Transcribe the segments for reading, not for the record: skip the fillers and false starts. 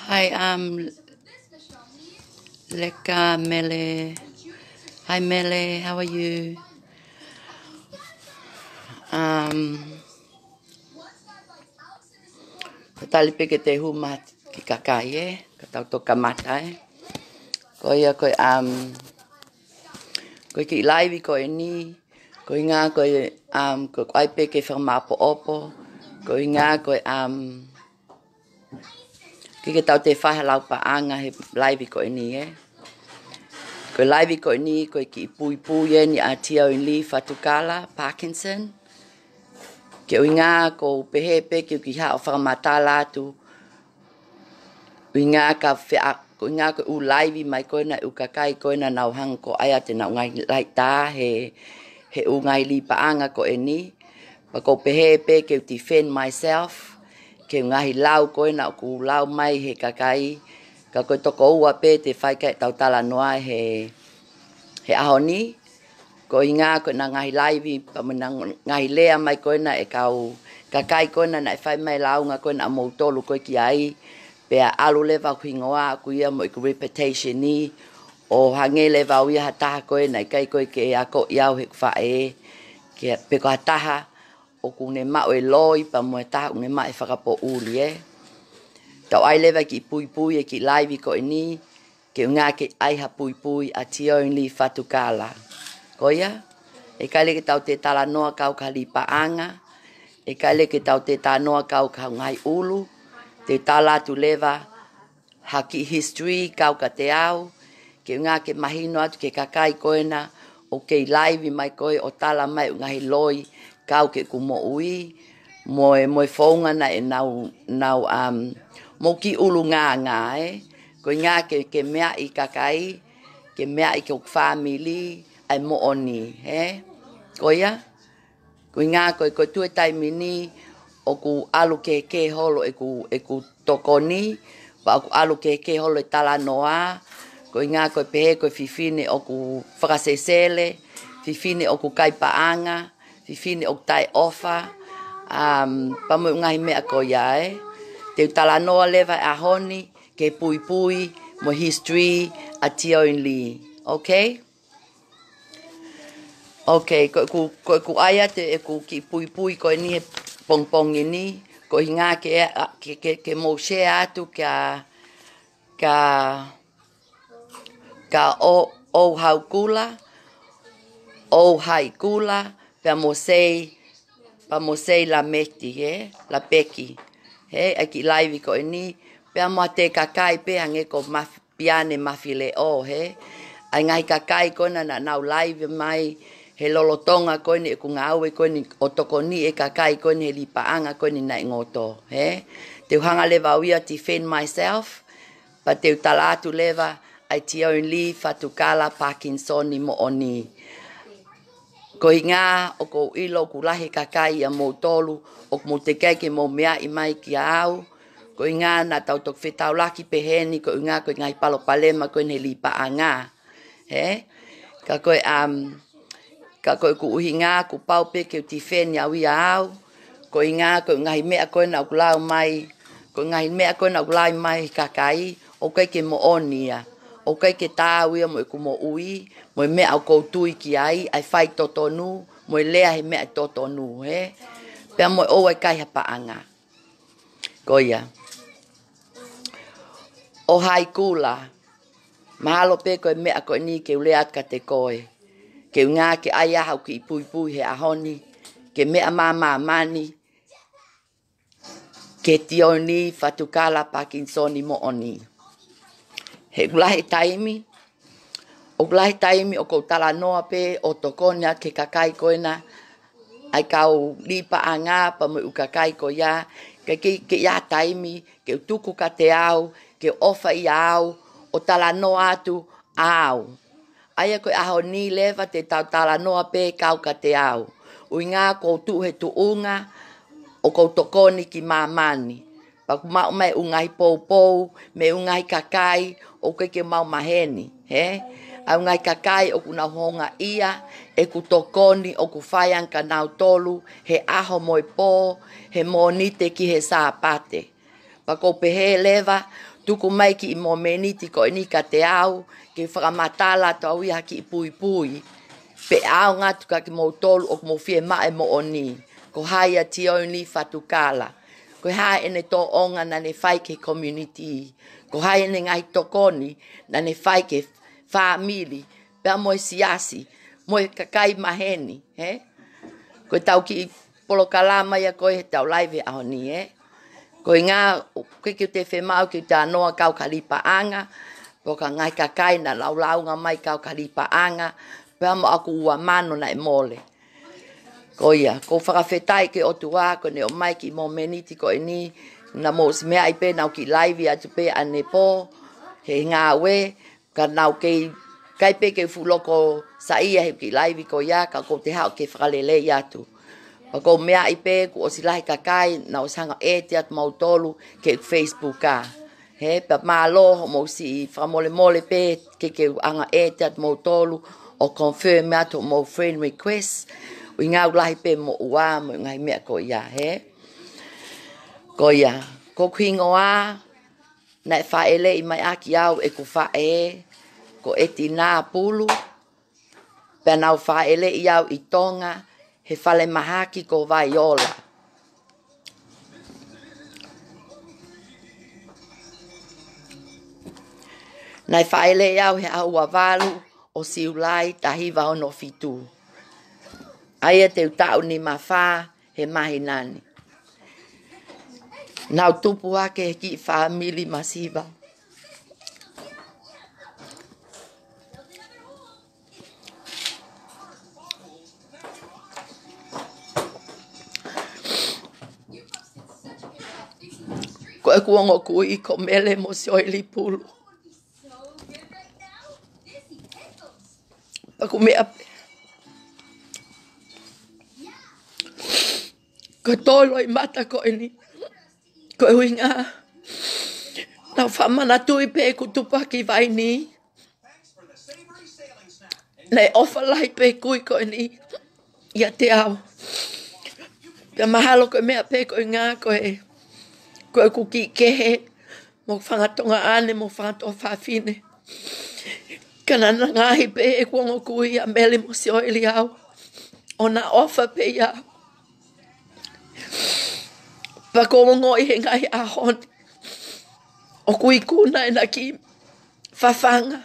Hi, Leka Mele. Hi, Mele. How are you? Tali peke te humat ki kakai ka tau toka mata Ko ia ko ko ki live ko ni ko inga ko ko ai peke whamapo opo ko inga ko ki tau te whahalau pa anga he live ko ni Ko live ko ni ko ki puipui ni a Tionly Fatukala Parkinson. Ke inga ko pehe peke ki ha o whamata latu. Inga ka whea ko inga ko live mai ko na kakai ko na nau hang ko aya te nau ngai lai ta he ngai li pa anga ko ni. Pa ko pehe peke defend myself. Ke ngai lau ko na ku lau mai he kakai. Ka ko toko ua pe te whai kai tau tala noa he ahoni. Ko inga ko na ngai live pa mana ngai lea mai ko na kau kakai ko na whai mai lau nga ko na mo tolu ko ki ai. Pea alu leva kuingoa ku ia mo ku reputation ni o hange leva uia hataha ko na kai ko ke ako iau he whae. Ke pe ko hataha o ku ne mao loi pa mo taha ne mai whakapo uli Tau ai leva ki puipui ki live ko ni ke ngā ke ai ha puipui a Tionly Fatukala. Ko ia, kai le ke tau te tala noa kau ka lipa anga, kai le ke tau te tā noa kau ka ngai ulu, te tala tu leva haki history kau ka te au, ke ngā ke mahino atu ke kakai koena, o ke live mai koe o tala mai o ngahi loi kau ke kumo ui, moe fe'unga na nau mo ki ulu ngā ko ngā ke mea i kakai, ke mea i ke family, ai mo oni, ko ia, ko ngā ko tue taimi ni, o ku alu ke holo e ku tokoni, pa o ku alu ke holo e tala noa, ko ngā ko pehe ko fifine o ku whakasesele, fifine o ku kaipaanga, fifine o tai ofa, pa mo ngahi mea ko ia te tala noa leva a honi, ke puipui, mo history, a Tionly, okay? Okay, ko aya te ku ki puipui ko ni he pongpong ni, ko hinga ke mo share atu ka o hau kula, o hai kula, pa mo sei la meti, la peki. Aki live ko ni, pe mo te kakai pe ange ko piane mafile ai ngai kakai ko na nau live mai he lolotonga ko ni ku ngau ko ni o tokoni kakai ko ni li paanga ko ni nai ngoto te hanga leva uia defend myself pa te talatu leva ai Tionly Fatukala Parkinson ni mo oni ko inga o ko ilo ku lahi kakai a mo tolu o mo te kai ke mo mea i mai ki au ko inga na tau tok fetau laki peheni ko inga ko ngai palo palema ko ni li paanga ka koe ku uhinga ku pau pe ke defend ya wi au ko inga ko ngai mea ko na ku lau mai ko ngai mea ko na ku lau mai kakai o kai ke mo onia o kai ke tāu ia mo ku mo ui mo mea o ko tui ki ai fai totonu mo lea he mea totonu pe mo o ai kai hapa anga ko ia o hai kula Malo pe ko mea ko ni ke uleat ka te koe. Ke ngā ke aia hau ki puipui he ahoni. Ke mea mani. Ke Tionly Fatukala Parkinson ni mo oni. He ulahi taimi. O ulahi taimi o kou tala noa pe o tokoni ke kakai koena. Ai kau lipa a ngā pa mo u kakai ko ia. Ke ia taimi. Ke tuku ka te au. Ke ofa i au. O tala noa atu au. Aia koe aho ni leva te tau tala noa pe kau ka te au. Ui ngā kou tu he tuunga o kou tokoni ki mamani. Paku mau mai ungai pou me ungai kakai o koe ke mau maheni. Au ngai kakai o kuna honga ia, e ku tokoni o ku whaiang ka nau tolu, he aho moi pō, he monite ki he sāpate. Pako pehe leva, tuku mai ki i mo meniti ko ini ka te au, ke whakamatala to au iha ki i puipui. Pe au ngatu ka ki mo tolu o mo fie mae mo oni. Ko haia Tionly Fatukala. Ko haia ene tō onga na ne whai ke community. Ko haia ene ngai tokoni na ne whai ke family. Pea moe siasi, moe kakai maheni. Ko tau ki polokalama ia koe he tau laive ahoni. Ko ngā, koe ki te whemau ki te anoa kau kalipaanga. Po ka ngai kakai na laulaunga mai kau kalipaanga. Pea mo aku ua mano na e mole. Ko ia, ko whakawhetai ke o tuā, ko ne o mai ki mo meniti ko e ni, na mo si mea i pe nau ki laivi atu pe ane po, he ngā we, ka nau kei, kai pe ke fuloko sa ia he ki laivi ko ia, ka ko te hao ke whakalele i atu. Pa ko mea i pe, ku o si lahi kakai, na o sanga e te atu mautolu ke Facebook ka. He, pa Malo, mo si whakamole mole pe, ke anga e te atu mautolu, o confirm atu mo friend request, o ngā ulahi pe mo ua, mo ngai mea ko ia, he? Ko ia, ko kuingo a, na e whaele i mai aki au e ku whae, ko eti nā pulu, pia nau whaele i au i Tonga, he whale mahaki ko vaiola. Na e whaele i au he aua walu, o si ulai tahiwa hono fitu. Aia te utau ni mawha he mahi nani. Nau tupu ake he ki family masiva. Ko e kuongo kui ko mele mo sioi pulu. Paku mea pe. Ko tolo i mata ko ini. Ko e winga. Nau whamana tui pe ku tupaki vai ni. Nei ofa lai pe kui ko ini. Ia te au. Pia mahalo ko mea pe ko inga ko e. Ko e kuki kehe. Mo whangatonga ane mo whangatonga whawhine. Kana na ngahi pe e kuongo kui a mele mo si oili au. Ona ofa pe ia. Pa kongo i he ngai ahoni. O kui kuna e na ki whawhanga.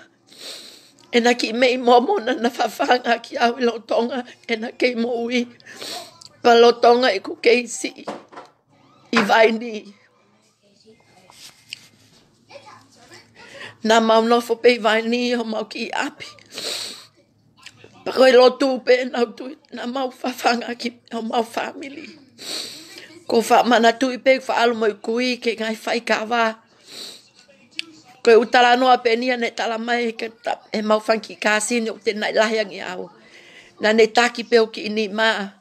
E na ki mei momo na whawhanga ki au i Tonga. E na kei mo ui. Pa Tonga e ku keisi. I vai ni. Na mau nofo pe vai ni o mau ki api. Pa koe lotu pe na mau whawhanga ki o mau family. Ko whamana tui pe whaalo mo i kui ke ngai whai kawa. Ko e utala noa pe nia ne tala mai ke e mau whanki kāsini o te nai lahiangi au. Na ne taki pe o ki ini maa.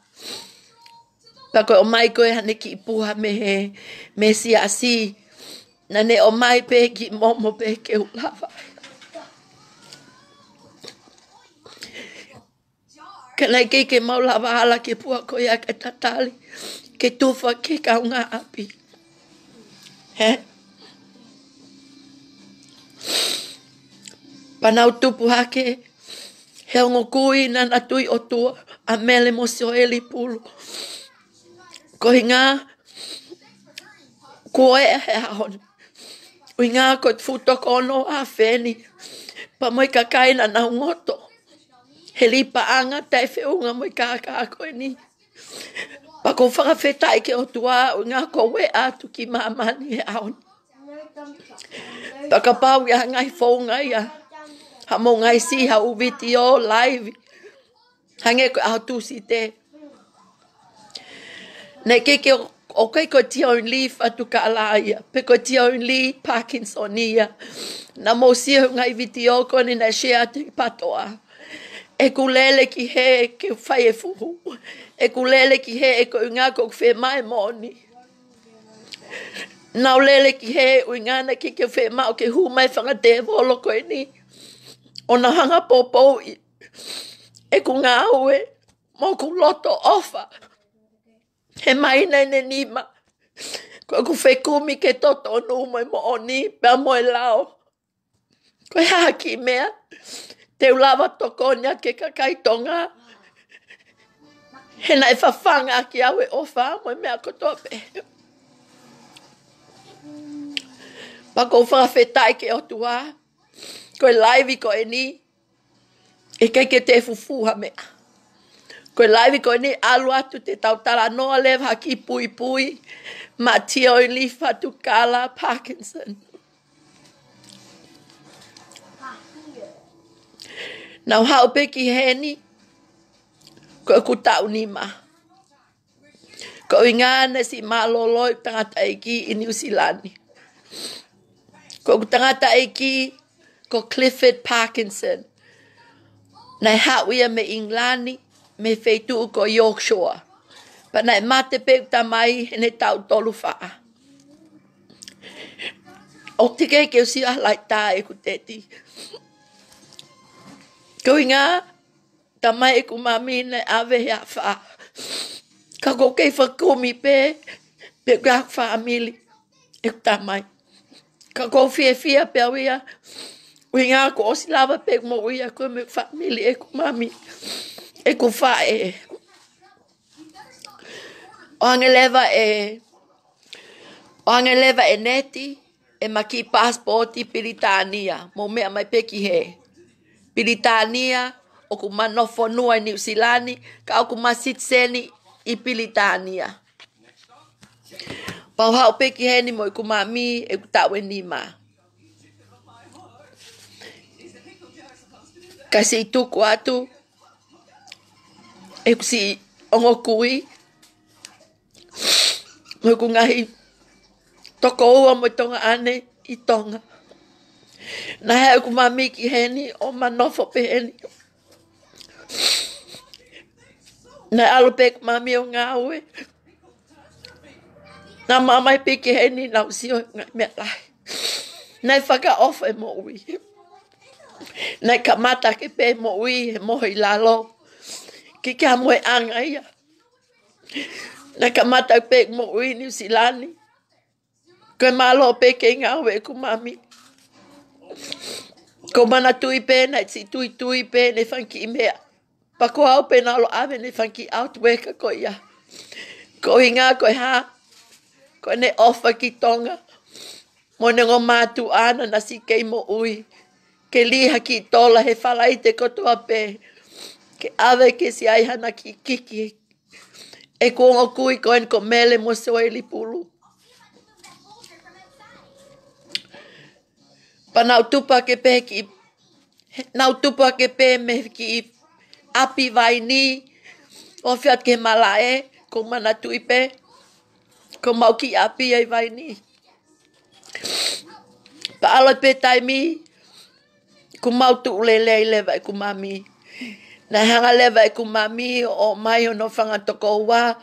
Pa koe o mai koe hane ki ipuha me si asi. Na ne o mai pe ki momo pe ke ulawa. Ka nei ke mau lawa hala ke pua koe a ke tatali. Ke tufa ke kaunga api. He? Panau tupu hake. He ongo kui na natui o tua. A mele mo sioeli pulu. Ko hinga. Ko e he ahon. Hinga ko futokono a feni. Pa moi kakai na ngoto. He lipaanga tai fe'unga moi kakai koe ni. Pa ko whakawhetai ke o tua o ngā koe atu ki mamani e aon. Pa ka pau ia ngai whaunga ia. Ha mo ngai si ha uviti o live. Hange ko au tusi te. Nei ke o kai ko Tionly Fatukala ia. Pe ko Tionly Parkinsonia. Na mo si ngai viti o ko ni na shea te patoa. E kulele ki he ke whai e fuhu. E kulele ki he e ko ngā ko whe mai moni. Nau lele ki he o ngā na ki ke whe mai o ke hu mai whanga te volo koe ni. O na hanga popou e ku ngā ue mo ku loto ofa. He mai nei ne nima. Ko ku whekumi ke toto onu mai mo oni pia mo e lao. Ko e haki mea. Te ulawa tokonia ke kakai Tonga. He na e whawhanga ki au e ofa mo e mea kotoa pe. Pa ko whawhetai ke otua. Ko e laivi ko e ni. E kei ke te fufuha mea. Ko e laivi ko e ni alu atu te tautara noa leva haki puipui. Ma Tionly Fatukala Parkinson. Nau hau pe ki heni. Ko e ku tau ni ma. Ko i ngana si Malo loi tangata eki i New Zealand. Ko ku tangata eki ko Clifford Parkinson. Nai hau ia me Inglani me feitu ko Yorkshire. Pa nai mate pe tamai hene tau tolu faa. O tike ke o si a lai tā e ku teti. Ko i ngā tamai e ku mami nai ave hea faa. Ka ko kei whakumi pe kwa whaamili e ku tamai. Ka ko fia pe awia. Ui ngā ko osi lava pe mo uia ko me whaamili e ku mami. E ku wha e. O ange leva e neti. E maki passporti Pilitania. Mo mea mai peki he. Pilitania. O ku manofo nua i New Zealand. Ka o ku masitseni i Pilitania. Pau hao peki he ni mo i ku mami e ku tawe ni ma. Kasi i tuku atu. E ku si ongo kui. Mo i ku ngahi. Toko ua mo i Tonga ane i Tonga. Na hea ku mami ki heni o manofo pe heni. Na alu pe ku mami o ngā ue. Na mamai pe ki heni na usio ngai mea lahi. Na whaka ofa e mo ui. Na ka mata ke pe mo ui he moho i lalo. Ki kia mo e anga ia. Na ka mata pe mo ui New Zealand. Ko e malo pe ke ngā ue ku mami. Ko mana tui pe na si tui pe ne whanki i mea. Pa ko au pe na lo ave ne whanki out weka ko ia. Ko i ngā ko e ha. Ko ne ofa ki Tonga. Mo ne ngō mātu ana na si kei mo ui. Ke liha ki tola he whalai te kotoa pe. Ke ave ke si aihana ki kiki. E kuongo kui ko en ko mele mo soe li pulu. Pa nau tupa ke pe ki. Nau tupa ke pe me ki api vai ni. O fiat ke malae. Ko mana tui pe. Ko mau ki api ai vai ni. Pa alo pe taimi. Ku mau tu ulele leva ku mami. Na hanga leva ku mami o mai hono whanga toko ua.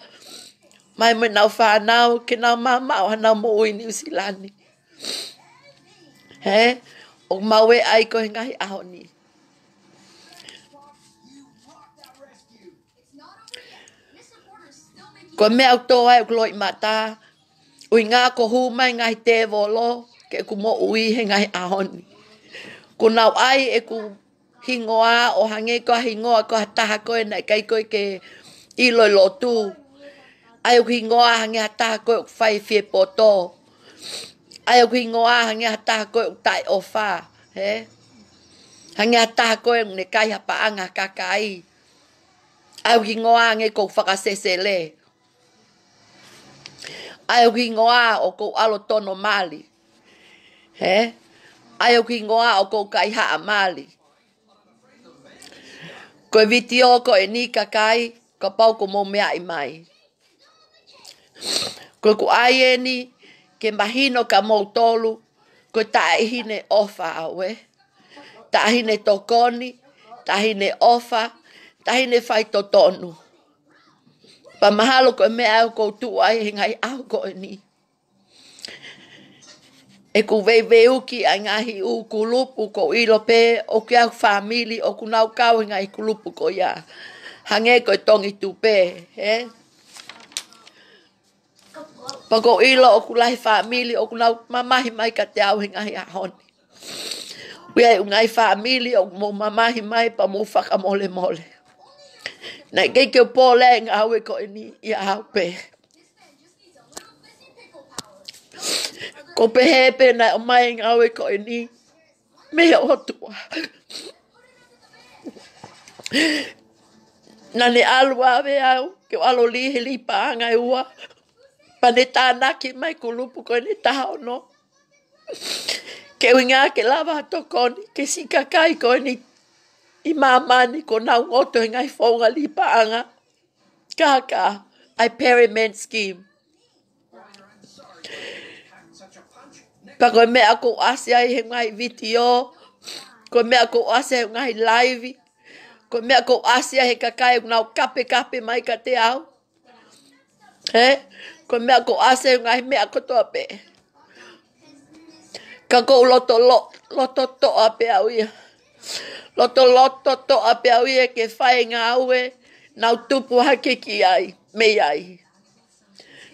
Mai mo nau whanau ke nau mama o hanau mo ui New Zealand. He? O maue ai ko ngahi aho ni. Ko mea utoa e gloi mata. Ui ngā ko hu mai ngahi te volo. Ke ku mo ui he ngahi aho ni. Ko nau ai e ku hingoa o hange ko hingoa ko hataha koe na kai koe ke ilo lotu. Ai o hingoa hange hataha koe o whai fie poto. Ai o hingoa hange hataha koe o tai ofa. He? Hange hataha koe ne kai hapaanga kakai. Ai o hingoa hange ko whakasesele. Ai o hingoa o ko alo tono mali. He? Ai o hingoa o ko kai haa mali. Ko e vitio ko e ni kakai, ko pau ko mo mea i mai. Ko ku ai e ni, ke mahino ka mou tolu, ko taihine ofa awe. Taihine tokoni, taihine ofa, taihine whai totonu. Pa mahalo ko e mea au ko tu ai he ngai au ko e ni. E ku veu ki a ngahi u kulupu ko ilo pe o kia family o ku nau kau ngahi kulupu ko ia. Hange ko tongi tupe, he? Pako ilo o ku lahi family o ku nau mamahi mai ka te au ngahi a honi. Wea ngai family o mo mamahi mai pa mo whaka mole mole. Nai kei ke pole ngā aue ko ini i au pe. Ko pe hepe na omai ngā aue ko ini me otua. Nane alu awe au ke alo lihi li paanga e ua. Pa ne tānaki mai kulupu ko ini taha ono. Ke winga ke lava tokoni ke si kakai ko ini i mamani ko nau ngoto ngai fe'unga li paanga. Kaka, ai pyramid scheme. Pa koe mea ko asia i he ngai video. Koe mea ko asia i ngai live. Koe mea ko asia he kakai nau kape mai ka te au. He? Koe mea ko asia i ngai mea kotoa pe. Ka ko loto toa pe au ia. Loto toa pe au ia ke whae ngā aue. Nau tupu hake ki ai, mei ai.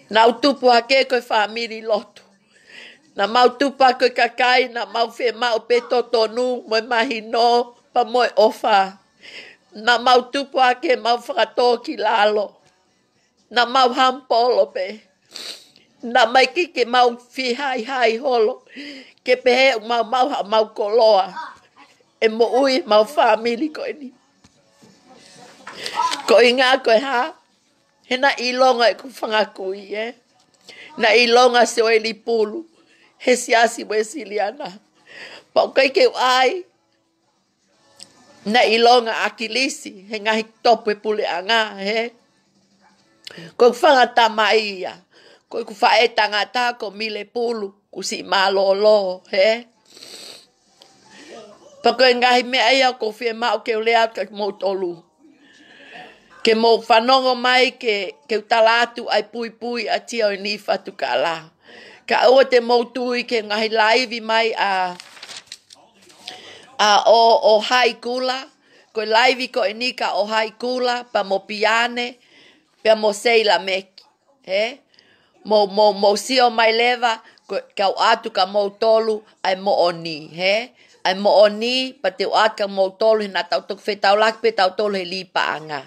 Nau tupu hake koe whamiri loto. Na mau tupu koe kakai, na mau whe mau pe totonu, moe mahi no, pa moe ofa. Na mau tupu hake mau whakatō ki lalo. Na mau hampolo pe. Na mai ki ke mau whi hai holo. Ke pehe mau koloa. E mo ui mau whamiri koe ni. Ko inga koe ha, he na ilonga e ku whangakui, eh? Na ilonga se o li pulu, he siasi mo e siliana. Pau kai keu ai, na ilonga akilisi, he ngahi topu e pule anga, he? Ko whanga tamai ia, ko ku whae tangata ko mile pulu, ku si Malo, he? Pau koe ngahi mea ia ko whie mao keu lea ka mo tolu. Ke mo fanongo mai ke utalatu ai puipui a Tionly Fatukala. Ka ua te mautui ke ngahi laivi mai o hai kula. Ko laivi ko ini ka o hai kula pa mo piane pa mo seila meki. He? Mo sio mai leva ka atu ka mo tolu ai mo oni. He? Ai mo oni pa te atu ka mo tolu hina tau tuk whetau lak pe tau tolu he lipa anga.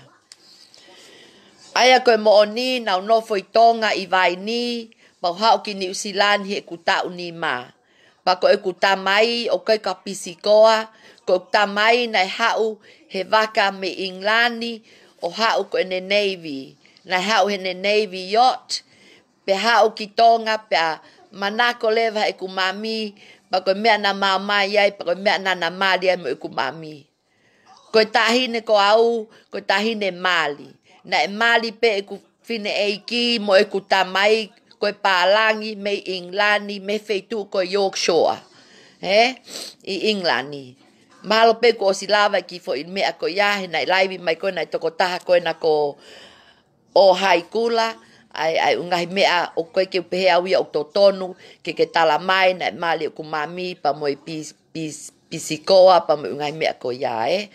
Aia koe mo oni nau nofo i Tonga i vai ni, mau hao ki New Zealand he ku tau ni ma. Pa koe ku tamai o koe ka pisikoa, koe ku tamai nai hao he waka me Inglani o hao koe ne Navy. Nai hao he ne Navy yacht, pe hao ki Tonga pe a manako leva e ku mami, pa koe mea na mai ai, pa koe mea na mali ai mo e ku mami. Koe tahine ko au, koe tahine mali. Na e mali pe e ku fine eiki mo e ku tamai koe pālangi me Inglani me feitu koe Yorkshire. He? I Inglani. Malo pe ko o silava ki fo in mea ko iahe na i laivi mai koe na i toko taha koe na ko o haikula. Ai ungahi mea o koe ke upehe au ia o totonu ke talamai na i mali o ku mami pa mo i pisikoa pa mo ungahi mea ko iahe.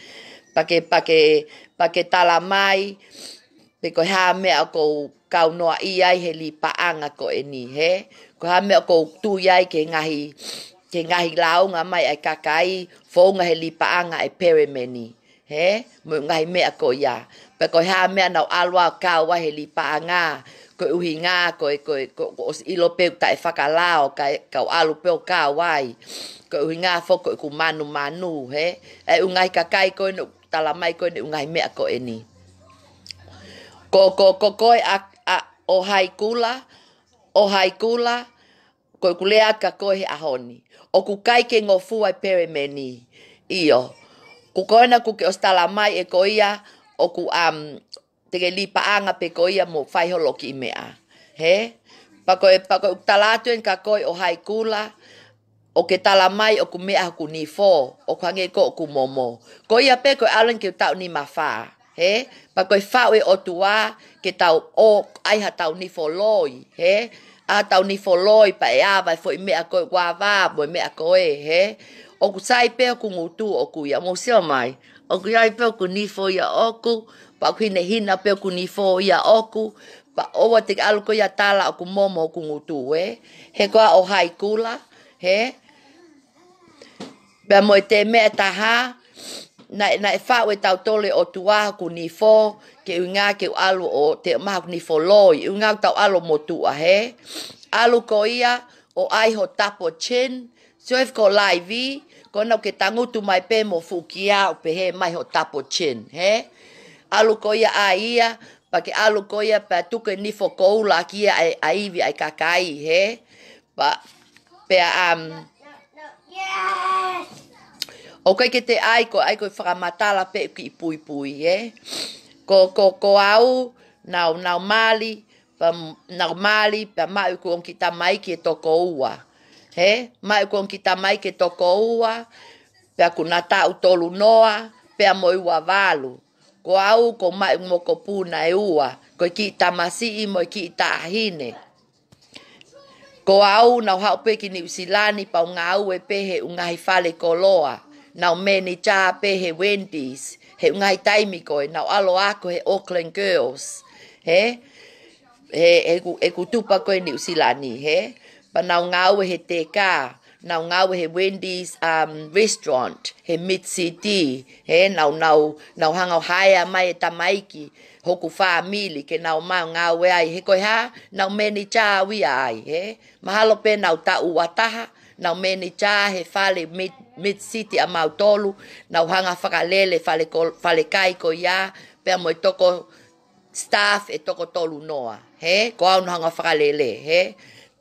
Pake talamai pe ko ha mea ko kau noa i ai he li paanga ko e ni, he? Ko ha mea ko tu iai ke ngahi launga mai ai kakai, fe'unga he li paanga ai peremeni, he? Mo ngahi mea ko ia. Pe ko ha mea nau alwa kau wa he li paanga, ko uhi ngā, ko ilo peu ta e whakalao, kau alu peu kau wai. Ko uhi ngā foko ku manu, he? E ungai kakai ko ino talamai ko ino ungai mea ko e ni. Ko koe o haikula, koe kulea ka koe he ahoni. O ku kai ke ngofu ai peremeni. Iyo. Ku koe na ku ke ostala mai e ko ia, o ku teke li paanga pe ko ia mo whaiholo ki mea. He? Pa koe talatuen ka koe o haikula, o ke tala mai o ku mea ku ni fo, o ku hange ko o ku momo. Ko ia pe koe alen ke tau ni mawha. He? Pa koe whau e o tua ke tau o aiha tau ni fo loi. He? a tau ni foloi pa e a vai foi mea koe wā wā mo mea koe he o ku sai pe ku ngutu o ku ia mo se mai o ku ai pe ku ni fo ia oku pa ku ne hina pe ku ni fo ia oku pa o wa te alu ko ia tala o ku momo o ku ngutu he ko o hai kula he ba mo te mea taha na e fa we tau tole o tua ku ni fo ke unga ke alu o te ma ku ni fo loi unga tau alu mo tua he alu ko ia o ai ho tapo chen so if ko live ko na ke tangutu mai pe mo fukia o pe he mai ho tapo chen he alu ko ia ia pa ke alu ko ia pa tu ke ni fo ko la kia ai vi ai kakai he pa pe okay ke te ai ko whakamatala pe ki puipui ko au nau mali pa mai ko ki tamai ki toko ua he mai ko ki tamai ki toko ua pe ku ngata tolu noa pe mo ua valu ko au ko mai mo ko puna e ua ko ki tamasi mo ki tahine ko au na hau pe ki New Zealand pa ngau e pe he unga hi fale koloa na meni cha pe he Wendy's he ngai taimi ko na alo ako he Auckland Girls he ku tupa ko New Zealand he pa na ngau he teka na ngau he Wendy's restaurant he Mid City he na hanga haya mai tamaiki hoku family ke na ma ngau ai he ko ha na meni cha wi ai he mahalo pe na ta uataha na meni cha he fale Mid City a mautolu na hanga whakalele fale kai ko ia pe mo toko staff e toko tolu noa he ko au hanga whakalele he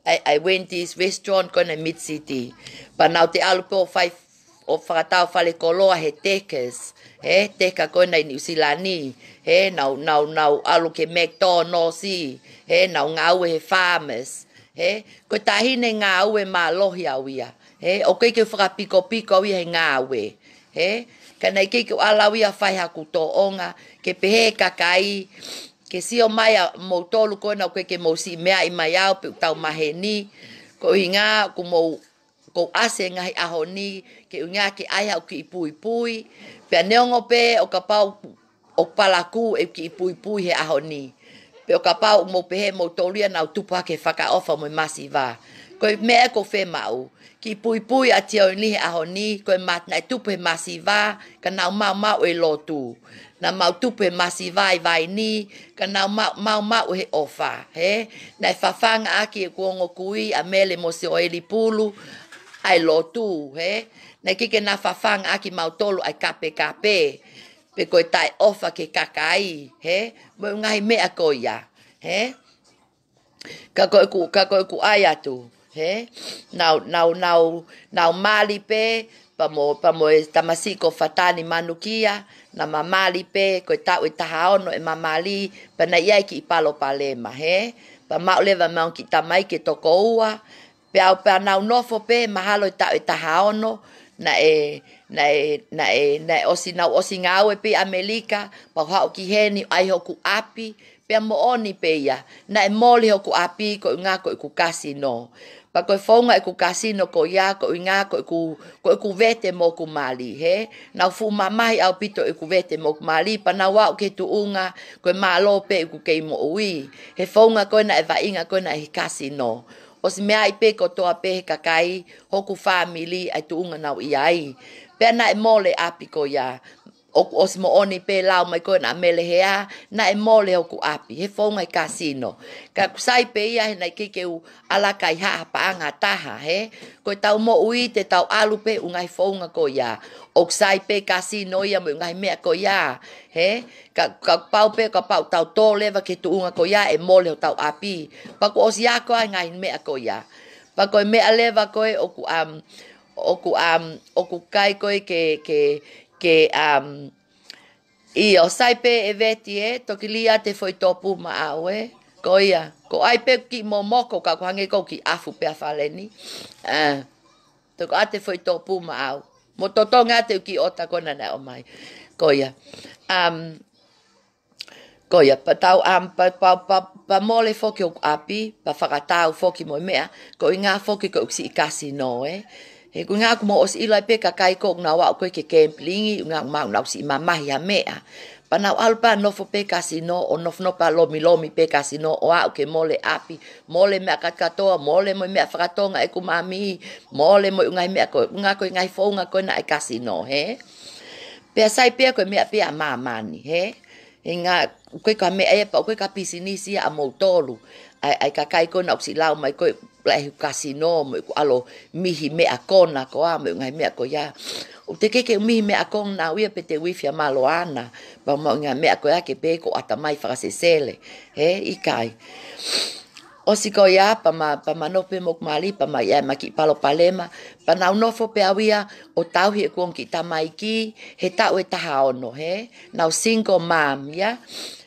I went this restaurant ko na Mid City pa na te alupo o whakatau fale koloa he tekes he teka ko na New Zealand he nau alu ke McDonald's he nau ngau he farmers he ko tahine ngau e Malo hiawia he o ke whakapiko wi he ngau he kana ke alawia whai haku to onga ke pehe kakai ke sio mai mo tolu ko na ke mo si mea I mai au pe tau maheni ko inga ko mo ko ase ngai ahoni ke unga ke ai au ki puipui pe neongo pe o kapau o palaku e ki puipui he ahoni pe o kapau mo pe mo tolia na tupa ke whaka ofa mo masiva ko me ko fe mau ki puipui a Tionly Aanasisifa ko mat na tupe masiva kana mau e loto na mau tupe masiva vai ni kana mau he ofa he na fafanga aki ko ngokui a mele mo se oeli pulu ai loto he na kike na fafanga aki mau tolu ai kape pe ko tai ofa ke kakai he mo ngai me akoya he ka ko ku ayatu he now mali pe pa mo tamasi ko fatani manukia na mamali pe ko ta o tahaono e mamali pa na ia ki palo palema he pa ma leva ma ki tamai ke toko ua pe au pa na nofo pe mahalo ta o tahaono na osi ngau e pe Amerika pa ha o ki heni ai hoku api pe mo oni pe ia na e moli hoku api ko nga ko ku casino pa ko fonga e ku casino ko ia ko nga ko ku vete mo ku mali he na fu mamai au pito e ku vete mo ku mali pa na wa ke tu unga ko malo pe ku ke mo ui he fonga ko na e va inga ko na e casino o si mea I pe ko toa pe kakai hoku family ai tu unga na iai pe na e mole api ko ia o si mo oni pe lau mai ko na mele hea na e mole hoku api he fonga I casino ka kusai pe ia he na ke u ala kai ha pa anga taha he ko tau mo ui te tau alu pe ungai fonga ko ia o kusai pe casino ia mo ngai mea ko ia he ka pau pe ka pau tau to leva ke tu unga ko ia e mole ho tau api pa ko osia ko ngai mea ko ia pa ko mea leva ko o ku kai ko ke I o saipe e veti toki lia te foi topu ma au ko ia ko ai pe ki momoko ka ko hange ko ki afu pe afaleni to ko ate foi topu ma au mo totonga te ki ota kona na omai ko ia Ko ia pa tau pa mole foki o api, pa whakatau foki mo mea, ko i ngā foki ko uksi i kasino He ko ngā kumo os ilai pe kakai ko ngā wau koe ke kemplingi, ngā mau nau si mamahi a mea. Pa nau alpa nofo pe kasino, o nofo pa lomi pe kasino, o au ke mole api, mole mea katoa, mole mo mea whakatonga e kumami, mole mo ngai mea ko, ngā koe ngai fe'unga koe na e kasino, he? Pea sai pea koe mea pea mamani, he? E ngā, koe ka mea e pa, koe ka pisinisi a mou tolu, ai kakai koe na uksi lau mai koe, lai kasino mo ko alo mihi mea kona ko a mo ngai mea ko ya o te keke mihi mea kona na uia pe te wifi a Malo ana pa mo ngai mea ko ya ke pe ko tamai whakasesele he i kai o si ko ya pa ma no pe mo mali pa ma ya ma ki palo palema pa na no fo pe awia o tau hi ko ki tamai ki he tau e taha ono he na single mom ya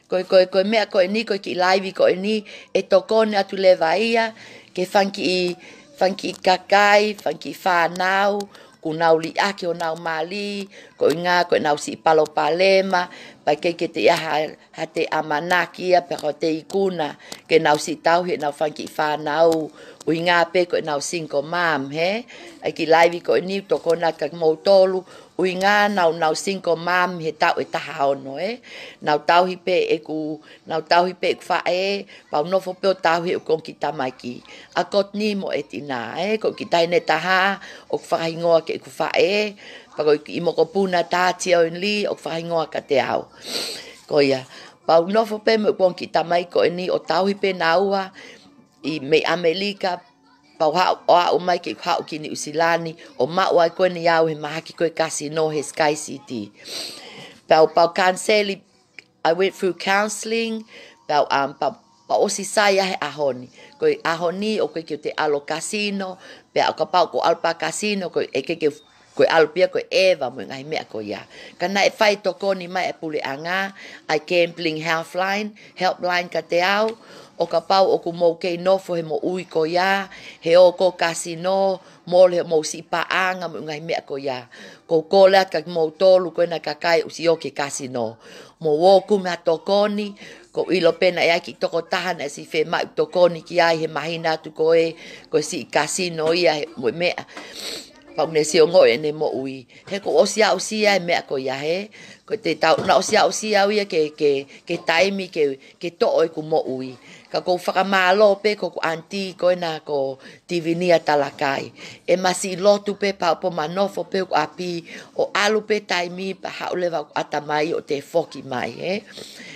ko mea ko ni ko ki live ko ni e tokoni atu leva ia ke fanki kakai, fanki whanau, ku nau li ake o nau mali, ko inga ko nau si palo palema, pa ke te aha ha te amanaki a pe ko te ikuna, ke nau si tau he nau fanki whanau, o inga pe ko nau single mom, he? Ai ki live ko ni to kona ka moutolu, o inga nau single mom he tau e taha ono, Nau tau hi pe e ku whae, pau nofo pe o tau hi o kon ki tamai ki. A kot ni mo e tina, ko ki taine taha, o whaingoa ke ku whae, pa ko i moko puna tā Tionly o whaingoa ka te au. Ko ia, pau nofo pe mo kon ki tamai ko ni o tau hi pe naua, i me Amerika, pau hau mai ke hau ki ni usilani, o mau ai koe ni au he maha ki koe kasino he Sky City. Pau canceli, I went through counselling, pau osi sai he ahoni. Koe ahoni o koe ki te alo kasino, pau ka pau ko alpa kasino, koe e koe alpia koe eva mo ngai mea ko ia. Kana e whai tokoni mai e Pilitania, ai gambling helpline ka te au, o ka pau o ku mou kei nofo he mo ui ko ia, he o ko kasino, mo le mo si paanga mo ngai mea ko ia. Ko lea ka mou tolu koe na kakai usi o ke kasino. Mo woku mea tokoni, ko ilo pena e aki toko tahana e si fe mai tokoni ki ai he mahina atu koe, ko si kasino ia he mo mea. Pau ne si o ngoe ne mo ui. He ko osia e mea ko ia he. Ko te tau na osia ia ke taimi ke to'o e ku mo ui. Ka ko whakamalo pe ko anti ko na ko tivinia talakai. E masi lotu pe pa po manofo pe ko api o alu pe taimi pa hauleva atamai o te foki mai he.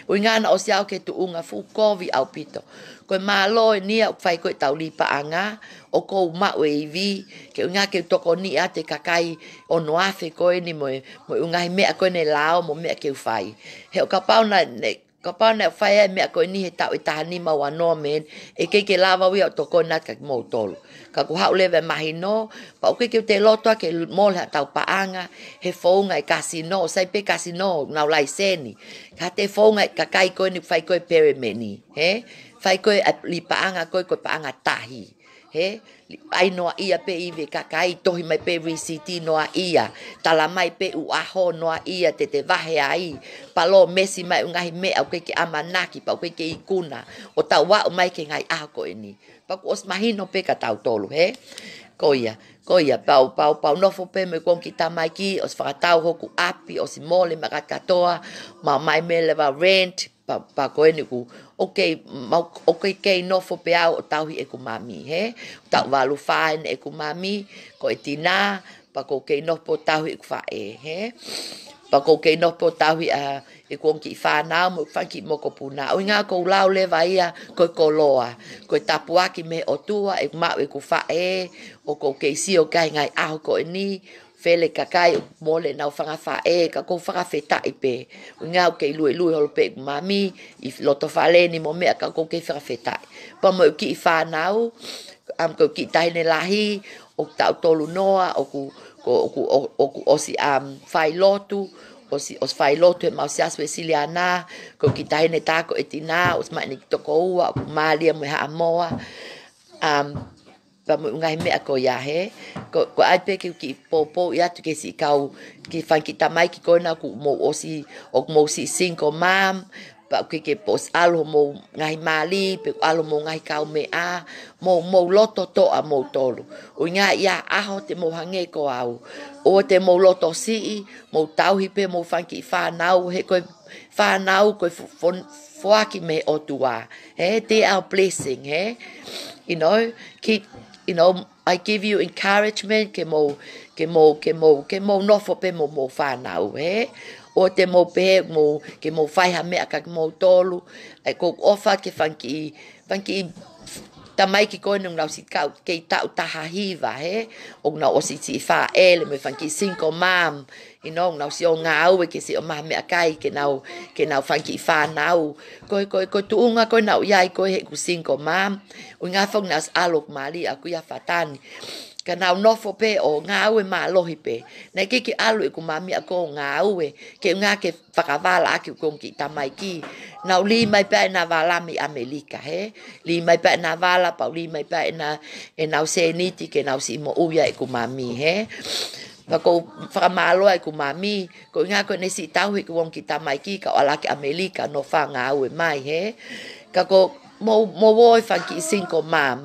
O ngana osia o ke tuunga fu kovi au pito. Ko malo e nia fai ko Tionly Aanasisifa o ko ma we vi ke nga ke tokoni a te kakai o no afe ko ni mo ngai mea ko ne lao mo mea ke fai he o kapau na fai mea ko ni he tau e tahani ma wa no men e ke lava wi o tokona ka mo tolu ka ku hau leve mahino pa o ke te loto ke mol ha tau paanga he fe'unga e kasino sai pe kasino na lai seni ka te fe'unga kakai ko ni fai ko peremeni he fai ko li paanga ko paanga tahi he ai noa ia pe iwe kakai tohi mai pe risiti noa ia tala mai pe uaho noa ia te vahe ai palo mesi mai ungahi mea o ke amanaki pa o ke ikuna o tau wa mai ke ngai ako ini pa os mahino pe ka tau tolu he ko ia pau nofo pe me kon ki tamai ki os whakatau hoku api os mole makatoa ma mai me leva rent pa ko ni ku okay kei nofo pe au o tau hi e ku mami he tau walu fine e ku mami ko e tina pa ko kei nofo tau hi ku fa he pa ko kei nofo tau hi e ku ki fa na mo fanki mo ko puna o nga ko lau leva ia ko loa ko tapuaki me o tua e ma e ku fa o ko kei si o kai ngai au ko ni fele kakai mole na fanga fa ka ko fanga feta ipe nga ke lui hol pe mami i loto fale ni mo me ka ko ke feta pa mo ki fa nau am ko ki taine lahi o ta tolu noa o ku o si fai lotu o si os fai lotu e ma si asiliana ko ki taine ta ko etina os ma ni to ko wa malia mo ha moa pa mo ngai me ko ya he ko ai pe ki popo ya tu ke si kau ki fan ki tamai ki ko na ku mo o si single mom pa ke pos alo mo ngai mali pe alo mo ngai kau me a mo loto to a mo tolu o nga ia aho te mo hange ko au o te mo loto si mo tau hi pe mo fanki fanau he ko fanau ko foaki me o tua they are blessing keep I give you encouragement ke mo nofo pe mo fanau o te mo pe mo ke mo fai ha mea ka mo tolu ai ko ofa ke fanki tamai ki ko nung lau si kau ke tau tahahiva o na o si fa ele me fanki single mom nau si o ngau ke si o ma mea kai ke nau fanki fa nau ko tuunga ko nau yai ko he ku single mom o nga fong nas alok mali aku ya fatani ka nau nofo pe o ngau malo hi pe na ke alu ku mami ako ngau ke nga ke whakavala aki ko ki tamai ki nau li mai pe na vala mi Amerika li mai pe na vala pa li mai pe na nau se niti ke nau si mo uya ku mami pa ko whakamalo ai ku mami ko nga ko nesi tau hi ku ki tamai ki ka ala ke Amerika no fa ngau mai ka ko mo wo fanki single mom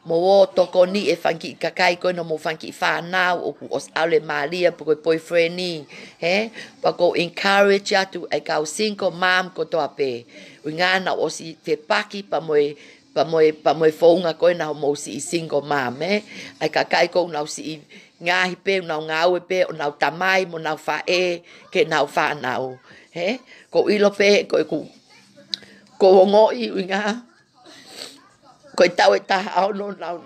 mo wo tokoni fanki kakai ko no mo fanki fa na o os ale malia po boyfriend ni pa ko encourage ya to e ka single mom ko to ape nga na o si te paki pa mo fe'unga ko na mo si single mom ai kakai ko na si nga hi pe na nga o pe na tamai mo na fa ke na fa na ko ilo pe ko ngoi nga ko tau ta au no na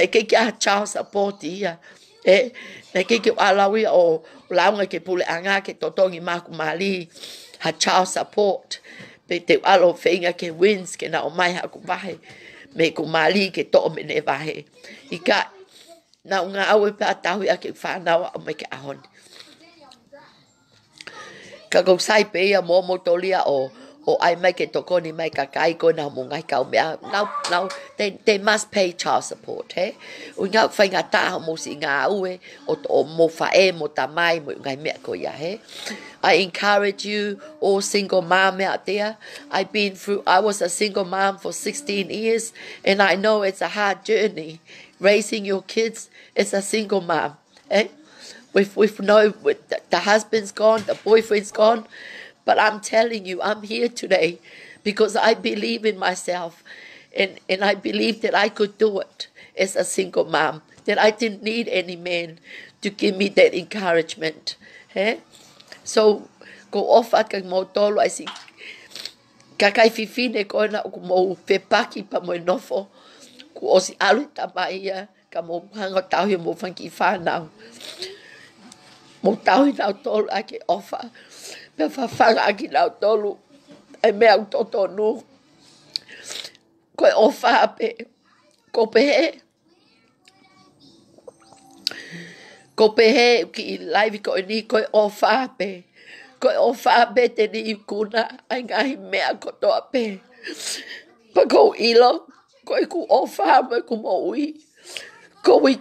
ke child support ia na ke alawi o launga ke pule anga ke totongi maku mali ha child support pe te alo feinga ke wins ke na omai ha ku vahe me ku mali ke to me ne vahe ika na nga au pe tau ia ke fa na o me ke ahon ka go sai pe ia mo tolia o ai mai ke tokoni mai kakai ko na mo ngai kau mea now they must pay child support o nga fai ngata mo si nga o mo fa mo tamai mo ngai mea ko ya I encourage you all single mom out there. I was a single mom for 16 years and I know it's a hard journey raising your kids as a single mom with the husband's gone, the boyfriend's gone. But I'm telling you, I'm here today because I believe in myself and I believe that I could do it as a single mom, that I didn't need any man to give me that encouragement. So, ko ofa ka mo tolo ai si kakai fifine ko na ko mo pepaki pa mo nofo ko o si alu tamai ka mo hanga tau mo fanki fa now. Mo tau na tolo ake ofa. Me whawhanga aki nau tolu, ai mea utoto nu. Koe o whaape, ko pehe. Ko pehe ki laivi koe ni koe o whaape. Koe o whaape te ni i kuna, ai ngahi mea kotoa pe. Pa kou ilo, koe ku o whaape ku mo ui. Kou i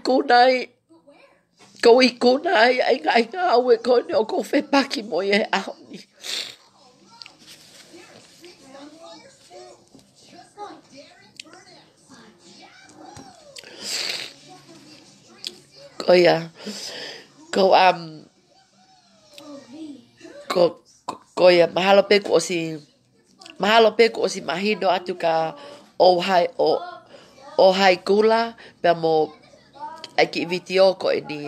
kunai, ai ngahi ngā ue koe ni o kou whepaki mo i aho ni. Koia mahalo pe ko si mahino atu ka o hai kula pe mo ai ki vitio ko ni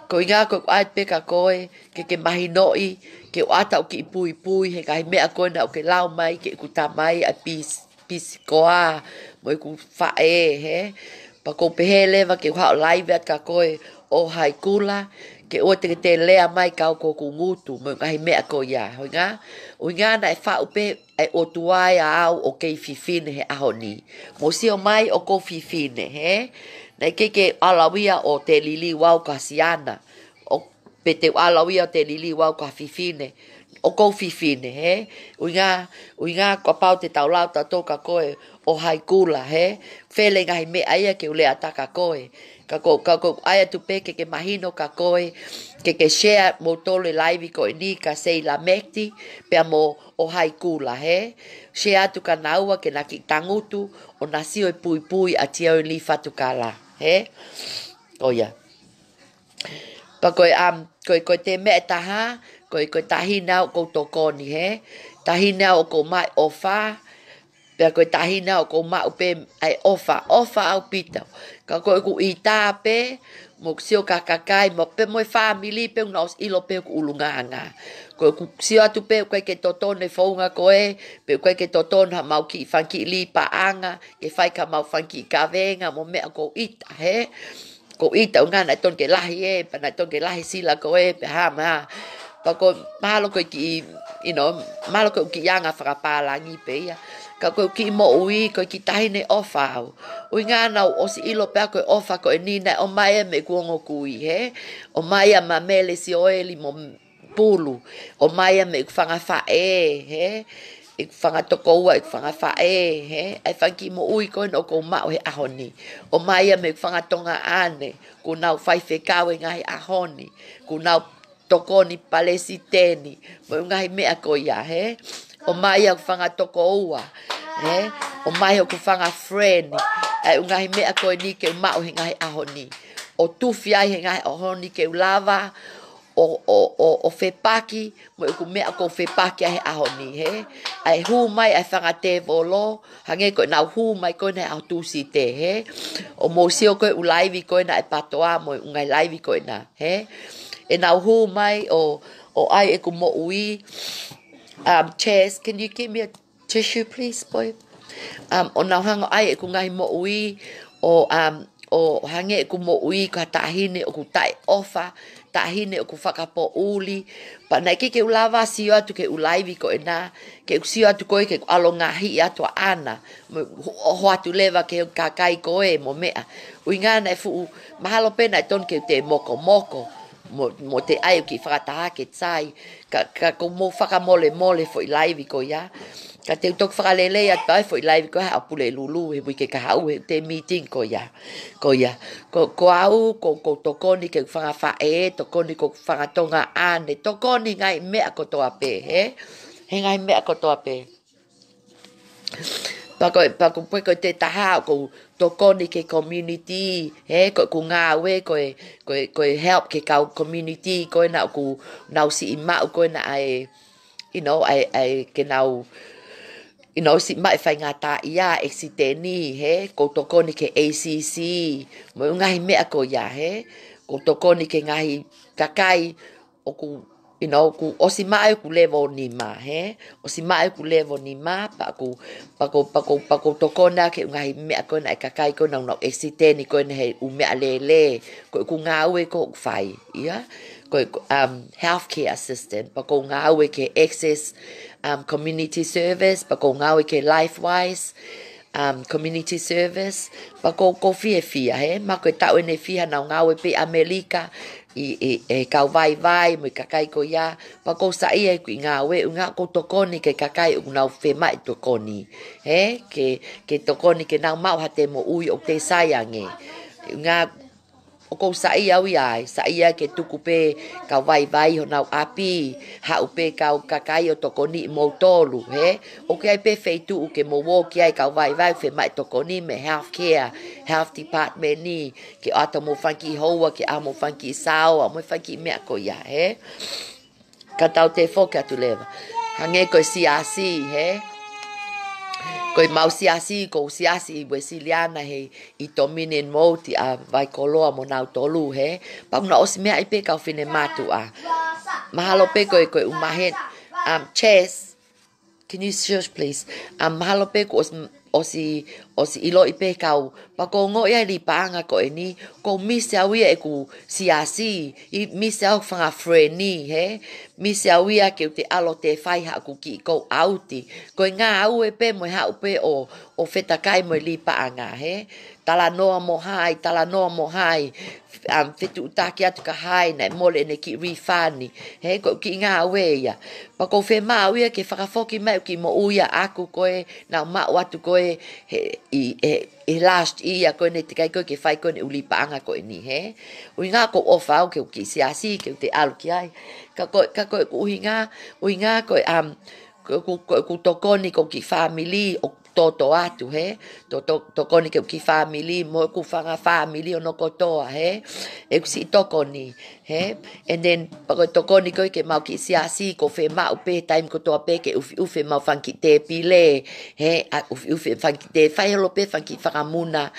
ko inga ko ai pe ka koe ke mahinoi ke ata ki puipui he kai mea ko na ke lau mai ke ku tamai a pis koa mo ku fa pa ko pe leva ke ha live at ka koe o hai kula ke o te lea mai ka ko ku ngutu mo ngai mea ko ya o nga na fa upe ai o tuai au o ke fifine he ahoni mo si o mai o ko fifine na ke alawia o te lili wau kasiana o pe te alawia o te lili wau ka fifine o ko fifine uinga ko pau te taulau ta toka koe o hai kula fele ngai me aia ke ule ataka koe ka ko aia tu pe ke mahino ka koe ke share mo tole live ko ni ka sei la mekti pe mo o haikula he share tu ka naua ke na ki tangutu o nasio e puipui a Tionly Fatukala he oia pa ko te me taha ko tahina ko tokoni he tahina o ko mai ofa pe ko tahina o ko ma pe ai ofa au pita ka ko ita pe mo sio kakai mo pe mo family pe nos ilo pe ulunganga ko sio atu pe ko ke totone fe'unga ko pe ko ke totone ha mau ki fanki li paanga ke fai ka mau fanki ka venga mo me ko ita he ko ita ngana ton ke lahi pa na ton ke lahi sila ko pe ha ma pa ko malo ko ki malo ko ki yanga frapalangi pe ya ka ko ki mo ui ko ki tahine ofa o ngana o si ilo pe ko ofa ko nina omai me kuongo kui he omai ma mele si oeli mo pulu omai me fanga fa he ik fanga toko ua ik fanga fa he ai fanki mo ui ko no ko ma he ahoni omai me fanga tonga ane ko nau fai fekau ngai ahoni ko nau tokoni palesi teni mo ngai me ko ya he o mai au fanga toko ua o mai au fanga friend ai ngai me ko ni ke ma o ngai ahoni o tufi ai ngai ahoni ke lava o fepaki mo ku me ko fepaki ai ahoni he ai hu mai ai fanga te volo hange ko na hu mai ko na au tu si te he o mo sio ko ulu'i ko na patoa mo ngai live ko na he e na hu mai o ai e ku mo ui chairs, can you give me a tissue, please, boy? O na hanga ai e ku ngai mo ui o hange e ku mo ui ka tahine o ku tai ofa tahine o ku whakapo uli pa na ke ulava sio atu ke ulu'i ko ena ke sio atu ko ke alonga hi atu ana ho atu leva ke kakai ko mo mea uingana e fu mahalo pena ton ke te moko mo te ai ki whakataha ke tsai ka ko mo whakamole fo i live ko ya ka te tok whakalele at pai fo i live ko ha apule lulu he ke kahau he te meeting ko ya ko au ko tokoni ke whaka tokoni ko whakatonga ane tokoni ngai mea ko toa pe he ngai mea ko toa pe Pako ko te taha ko tokoni ke community he ko ngā we ko help ke kau community ko na ku nau si ima ko na ai ai ke nau si mai fai ngata ia exiteni he ko tokoni ke ACC mo ngai me ko ya he ko tokoni ke ngai kakai o ku ku osi mai ku levo ni ma he osi mai ku levo ni ma pa ku tokona ke ngai me ko na kakai ko na exiteni ko na he u me alele ko ku ngawe ko fai ia ko healthcare assistant pa ko ngawe ke access community service pa ko ngawe ke lifewise community service pa ko fia he ma ko tau ne fia na ngawe pe Amerika e kau vai mo kakai ko ya pa ko sa ia ku ngawe nga ko tokoni ke kakai una fe mai tokoni he ke tokoni ke na mau hate mo ui o te sayange nga o ko sa ia ke tuku pe kau vai hona api ha upe kau kakai o tokoni mo tolu he o ke pe feitu ke mo wo ke ai kau vai fe mai tokoni me health department ni ke ata mo fanki hoa ke amo fanki sao mo fanki me ko ya he ka tau te foka tu leva hange ko siasi he ko mau siasi Brasiliana he I dominen moti a vai koloa mo nau tolu he pa na os me ai pe ka fine matu a mahalo pe ko umahen chess can you search please mahalo pe ko osi ilo ipe kau pa ko ngo ia li panga ko eni ko misa wi e ku siasi I misa fanga freni he misi awia ke te alo te whai ha ku ki kou auti. Ko ngā au e pe mo ha upe o whetakai mo li paanga he. Tala noa mo hai, tala noa mo hai. Whitu utaki atu ka hai nei mole ne ki rifani. He ko ki ngā aue ia. Pa ko whe maa uia ke whakafoki mai ki mo uia aku koe na mau atu koe e last ia koe ne te kai koe ke whai koe ne uli paanga koe ni he. Ui ngā ko ofa au ke ki siasi ke te alu ki ai. Ka koe uhi ngā koe ku tokoni ko ki family o toto atu he tokoni ke ki family mo ku fanga family ono kotoa he e ku si tokoni he and then pako tokoni ko ke mau ki siasi ko fe mau pe time ko to pe ke ufe mau fanki te pile he ufe fanki te failo pe fanki fakamuna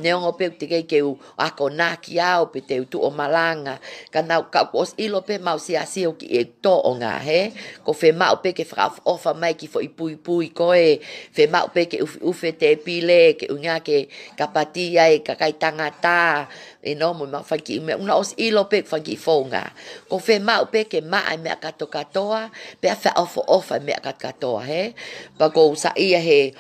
neongo pe te ke u ako naki au pe te tu o malanga kana ka os ilo pe mau siasi o ki e to onga he ko fe mau pe ke fra ofa mai ki fo puipui ko e fe mau pe ke ufe te pile ke unga ke kapatia e kakai tangata e no mo ma faki me una os ilo pe faki fonga ko fe mau pe ke mai me katoa pe fa ofa me katoa he pa ko sa ia he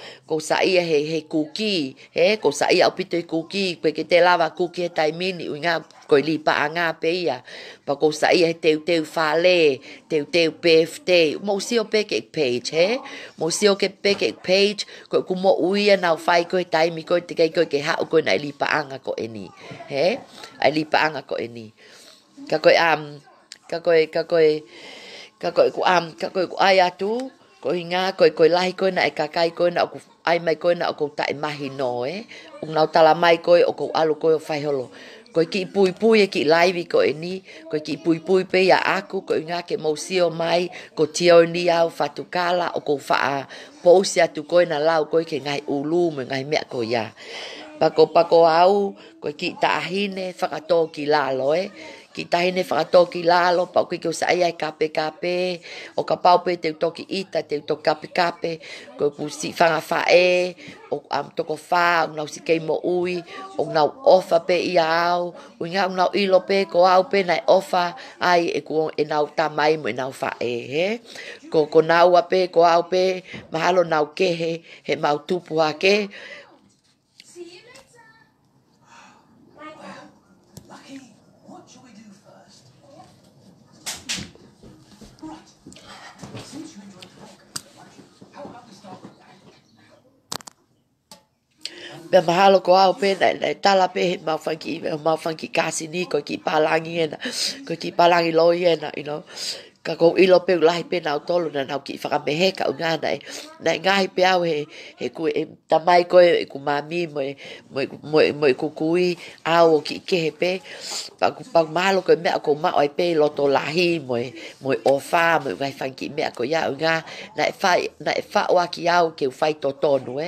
kuki he ko sa ia opito kuki pe ke te lava kuki tai mini unga ko li pa anga pe ia pa ko sa ia te fale te pft mo si o pe ke page he mo si o ke pe ke page ko mo uia na fai ko tai mi ko te ko ke ha ko na li pa anga ko eni he ai li pa anga ko eni ka ko ai atu ko inga ko lahi ko na kakai ko na ko ai mai ko na ko tai mahi no una tala mai ko o ko alu ko fai holo ko ki puipui ki live ko eni ko ki puipui pe ya aku ko inga ke mosio mai ko Tionly Aanasisifa Fatukala o ko fa posia tu ko na lau ko ke ngai ulu me ngai me ko ya pako au ko ki tahine whakato ki lalo ki tahine whakato ki lalo pa ko sa ia kape o ka pau pe te toki ita te to kape ko pusi whanga whae o toko wha o si kei mo ui o nau ofa pe ia au o ngā nau ilo pe ko au pe nai ofa ai e ko e nau tamai mo e nau whae he ko nau ape ko au pe mahalo nau kehe he mau tupu hake me mahalo ko au pe na tala pe mau fanki kasi ni ko ki palangi loi you know ka ko ilo pe lahi pe na tolu na nau ki whakamehe ka unga na ngahi pe au he ku tamai ko e ku mami mo ku kui au ki kehe pe pa mahalo ko me ko ma ai pe loto lahi mo ofa mo ngai fanki me ko ya unga na fa wa ki au ke fai totonu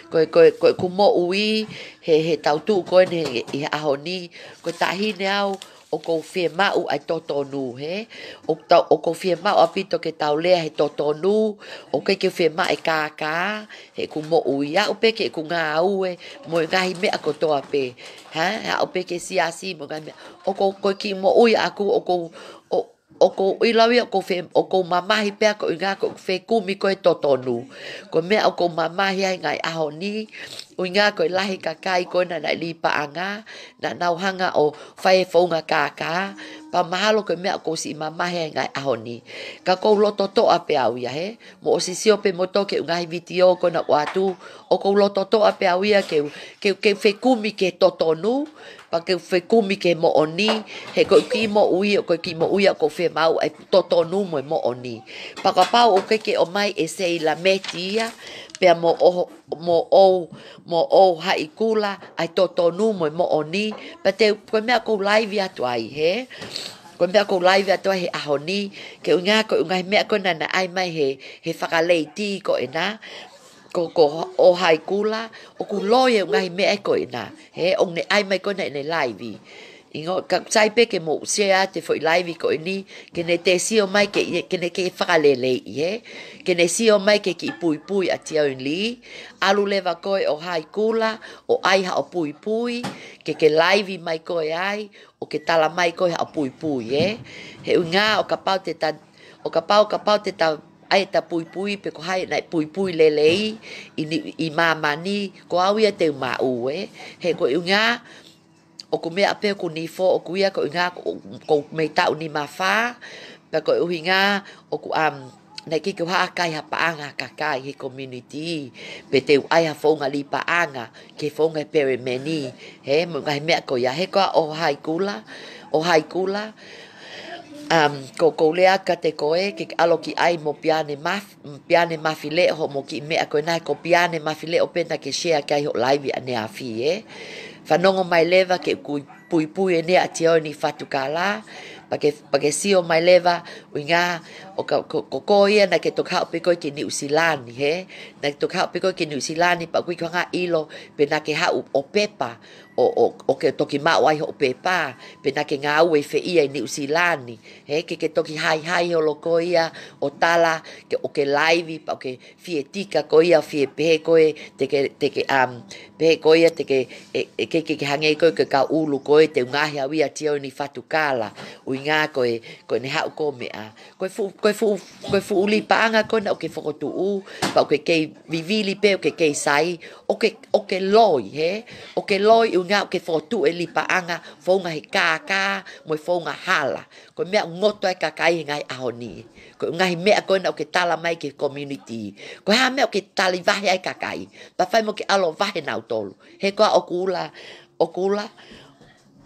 ko ku mo ui he tautu ko ne i ahoni ko tahine au o ko fie mau ai totonu he o ko fie mau apito ke taulea he totonu o ke fie mau e kaka he ku mo uia o pe ke ku nga au mo ngai me ko to ape ha o pe ke siasi mo ngai o ko ki mo uia aku o ko ilawi o ko mamahi pe ko nga ko fe kumi ko totonu ko me o ko mamahi ai ngai ahoni unga ko lahi kakai ko na li paanga na nau hanga o fe'unga kaka pa mahalo ko me ko si mamahi ngai ahoni ka ko loto to ape au ya he mo si si ope mo to ke ngai video ko na watu o ko loto to ape au ya ke fe kumi ke totonu pa ke fe kumi ke mo oni he ko ki mo ui ko ki mo ui ko fe mau ai totonu mo oni pa ka pau o ke omai e sei la metia pe mo hai kula ai totonu mo oni pa te ko me ko live atu ai he ko me ko live atu he ahoni ke unga ko unga me ko na ai mai he whakaleiti ko ena ko o hai kula o ku loye ngai me ko ina he on ne ai mai ko ne live ingo ka sai pe ke mo share te foi live ko ni ke ne te si o mai ke ne ke whakalele ye ke ne si o mai ke ki puipui a Tionly alu leva ko o hai kula o ai ha o puipui ke live mai ko ai o ke tala mai ko ha puipui he unga o ka pau te O ka pau te ta ai ta puipui pe ko hai nai puipui lelei i mamani ko au ia te mau he ko unga o ku mea pe ku ni fo o ku ia ko unga ko me ta uni mafa pe ko uhinga o ku nei ki ko ha kai ha paanga kakai he community pe te ai ha fonga li paanga ke fonga pere meni he mo ngai mea ko ia he ko o hai kula ko lea ka te koe ke alo ki ai mo piane mafile ho mo ki mea koe nai ko piane mafile o pena ke share kai ho live ane a fi fanongo mai leva ke puipui ene a Tionly Fatukala pake sio mai leva winga o ko ia na ke toka pe ko ki New Zealand na toka pe ko ki New Zealand pa ku nga ilo pena ke ha o pepa o ke toki mau ai ho pepa pena ke nga au e fe ia New Zealand ke toki hai o loko ia o tala ke o ke live pa ke fietika ko ia fie pe ko te ke pe ko ia te ke hange ko ke ka ulu ko te ngahi au ia Tionly Fatukala uinga ko ne ha ko mea ko fu uli panga ko na o ke fokotu pa ke vivili pe o ke sai o ke loi o ke loi unga ke fotu e li paanga fonga he kaka mo fonga hala ko mea ngoto e kakai ngai ahoni ko ngai mea ko na ke tala mai ke community ko ha mea ke tali vahe ai kakai pa fai mo ke alo vahe na tolu he ko okula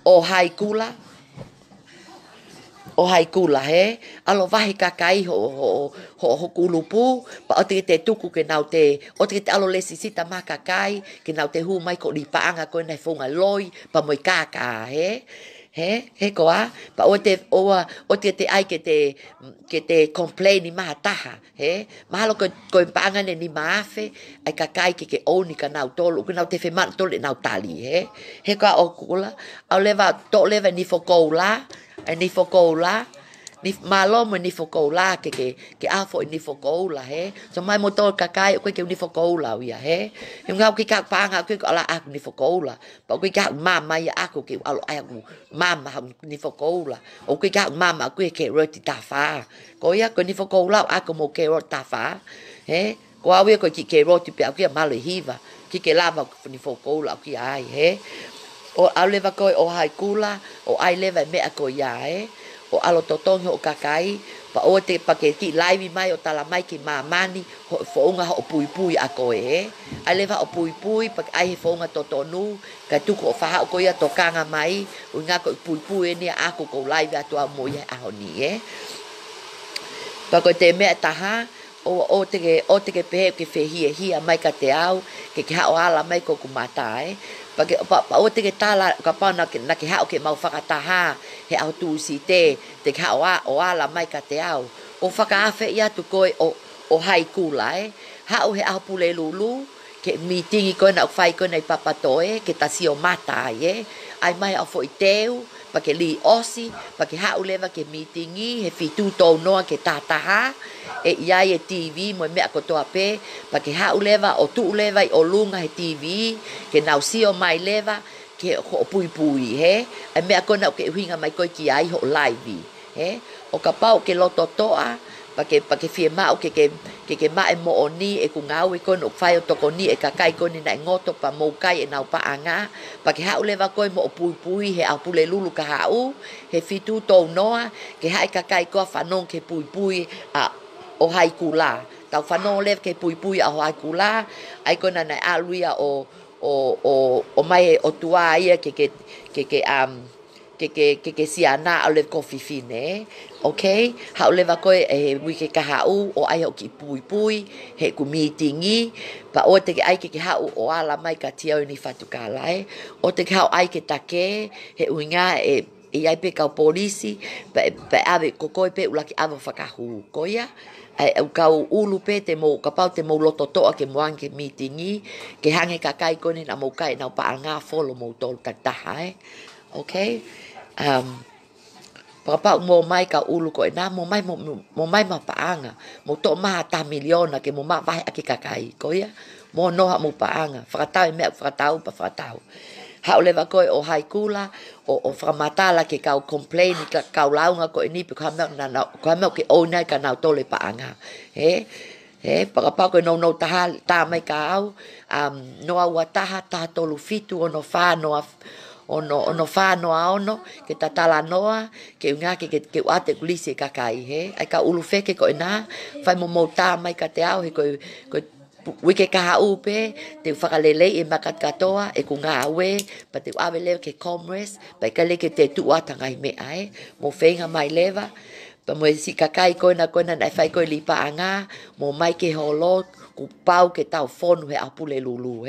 o hai kula alo vahe kakai ho kulupu pa o te tuku ke nau te o te alo lesi sita ma kakai ke nau te hu mai ko li paanga ko nei fonga loi pa mo kaka he ko pa o te ai ke te complain ma taha malo ko paanga ne ni maafe ai kakai ke oni ka nau tolu ke nau te fe man tolu nau tali he ko o kula au leva ni fokoula ni fokoula ni malo mo ni fokoula ke afo ni fokoula so mai motor kakai ko ke ni fokoula ia ngau ki ka panga ko ala ak ni fokoula pa ko ka mama ia aku ke alo aku mama ni fokoula o ko ka mama ko ke roti tafa ko ia ko ni fokoula aku mo ke roti tafa ko awe ko ki ke roti pe aku malo hiva ki ke lava ni fokoula ki ai o au leva ko o hai kula o ai leva me ko ia o alo totongi o kakai pa o te pake ki live mai o tala mai ki mamani ho fe'unga o puipui a ko ai leva o puipui pa ai fe'unga totonu ka tuku o faha ko ia tokanga mai o nga ko puipui ni ako ko live atu a mo ia a honi pa ko te me taha o te ke pe ke fe hia mai ka te au ke ha o ala mai ko kumata pa o te ke tala ka pa na ke ha o ke mau whakataha he au tu si te ha o ala mai ka te au o whakaafe ia tu koe o hai kula ha o he au pule lulu ke meeting i koe na o whai koe nei papatoe ke tasi o mata ai mai au fo i teu pa ke li osi pa ke ha o leva ke meeting i he fitu tau noa ke tataha iai TV mo mea ko toa pe pa ke ha o leva o tu leva i o lunga he TV ke nau sio mai leva ke ho puipui ai mea ko na ke hinga mai ko ki ai ho live o ka pau ke loto toa pa ke fie ma o ke ma e mo oni e ku ngau e ko no fai o tokoni e kakai ko ni na ngoto pa mo kai e nau pa anga pa ke ha o leva ko mo puipui he a pule lulu ka ha u he fitu to noa ke ha kakai ko fanongo ke puipui a o hai kula tau fanongo lev ke puipui a hai kula ai ko na na aluia o mai o tua ia ke siana o le kofi fine okay ha o leva ko e wi ke ka u o ai o ki puipui he ku meetingi pa o te ai ke ha o ala mai ka Tionly Fatukala o te ha ai ke take he uinga ai pe ka polisi pe ave ko pe ula ki ave whakahu ko ia au kau ulu pe te mo ka pau te mo loto toa ke moang ke meetingi ke hange kakai ko ni na mo kai na pa nga follow mo tol ka taha okay papa mo mai ka ulu ko na mo mai ma paanga mo to ma ta miliona ke mo ma vai aki kakai ko ia mo no ha mo paanga fratau me fratau pa fratau hao leva koe o haikula o whamatala ke kau complain ka kau launga koe ni pe ko hame ke o nei ka nau tole paanga pakapau koe no taha tamai ka au noa ua taha tolu fitu ono whanoa ono whanoa ono ke tatala noa ke unga ke uate kulisi kakai ai ka ulu feke koe na whai mo tamai ka te au koe wike kaha upe te whakalelei e makat katoa e ku ngā awe pa te awe leo ke commerce pa ka leke te tuatangai mea mo whenga mai leva pa mo si kakai koina nai whai koe lipa anga mo mai ke holo ku pau ke tau fonu he apule lulu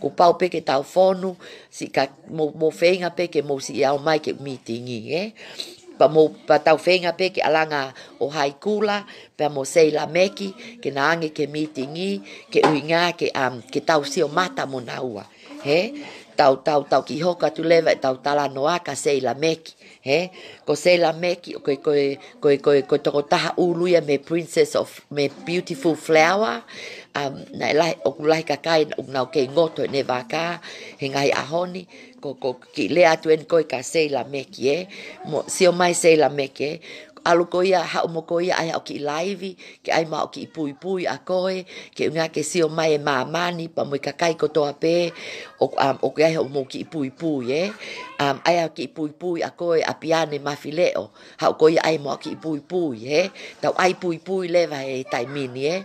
ku pau pe ke tau fonu si ka mo whenga pe ke mo si au mai ke meetingi pa tau whenga pe ke alanga o haikula pa mo sei la meki ke naange ke meetingi ke uinga ke tau sio mata mo naua tau ki hoka tu leva tau tala noa ka sei la meki ko sei la meki ko toko taha ulu'i me princess of me beautiful flower na lai o kulai kakai na ke ngoto ne vaka he ngai ahoni ko ki lea tuen ko ka sei la meki mo sio mai sei la meki alu ko ia ha mo ko ia ai o ki live ke ai ma o ki puipui a koe ke nga ke sio mai mani pa mo kakai ko to ape o ke ai mo ki puipui ai o ki puipui a koe a piane mafileo ha ko ia ai mo ki puipui tau ai puipui leva tai mini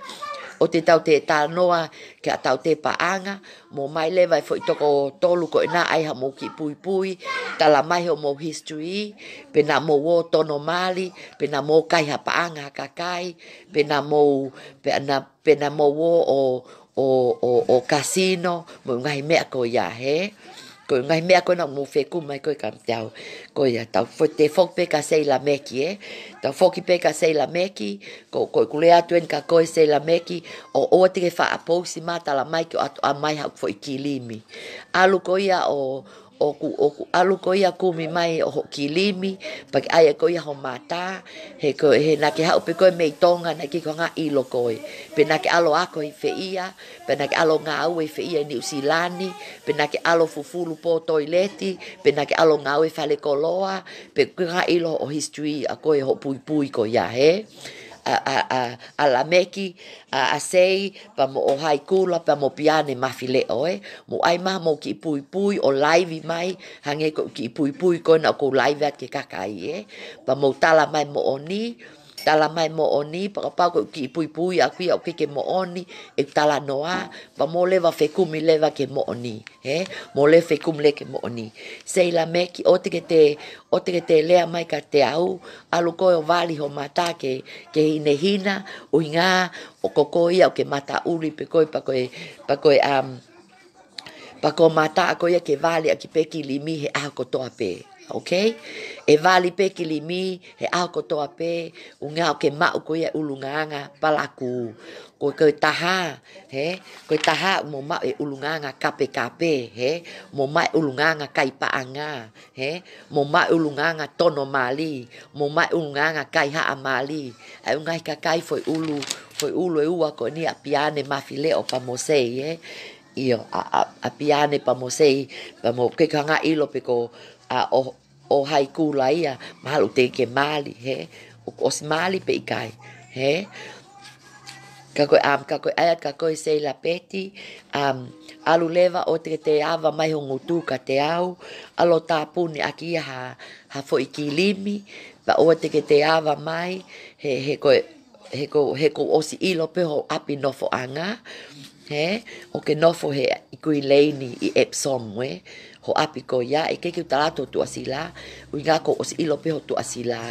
o te tau te tānoa ke a tau te paanga, mo mai lewa e fwoi toko tolu ko ina ai ha mo ki puipui, tala mai ho mo history, pe na mo wo tono mali, pe na mo kai ha paanga ha kakai, pe na mo wo o casino, mo ngai mea ko ia ko ngai mea ko na mo feku mai ko kam tau ko ia tau te fok pe ka sei la meki tau foki pe ka sei la meki ko kulea tuen ka ko sei la meki o te ke fa aposi mata la mai ko a mai ha fo ikilimi alu ko ia o alu ko ia kumi mai o kilimi pa ai ko ia ho mata he na ke ha pe ko me Tonga na ki ko nga ilo ko pe na ke alo ako i feia pe na ke alo nga au i feia ni usilani pe na ke alo fufulu po toileti pe na ke alo nga au i fale koloa pe nga ilo o history a ko ho puipui ko ia a la meki a sei pa mo o haikula pa mo piane mafileo mo ai ma mo ki puipui o live mai hange ko ki puipui ko na ko live at ke kakai pa mo tala mai mo oni pa pa ko ki puipui a ki o ke mo oni e tala noa pa mo leva fekumi leva ke mo oni mo le fekum le ke mo oni sei la meki o te ke lea mai ka te au alu ko o vali ho mata ke hina o inga o koko ia o ke mata uli pe koi pa ko mata ko ia ke vali a ki peki limi he a ko to ape okay e vali peki limi he a ko to ape unga o ke ma ko ia ulunganga palaku ko taha ko taha mo ma e ulunganga kape mo ma ulunganga kai paanga mo ma ulunganga tono mali mo ma ulunganga kai ha amali ai ungai kakai foi ulu e ua ko ni a piane mafileo pa mo sei io a piane pa mo sei pa mo ke kanga ilo pe ko o haikula ia malu te ke mali o mali pe kai kako ayat kako sei la peti alu leva o te ava mai ho ngutu ka te au alo tapuni aki ha fo ikilimi pa o te ava mai he ko osi ilo pe ho api nofo anga o ke nofo he ikui leini i epsom ho api ko ya e ke talato tu asila uinga ko os ilo pe ho tu asila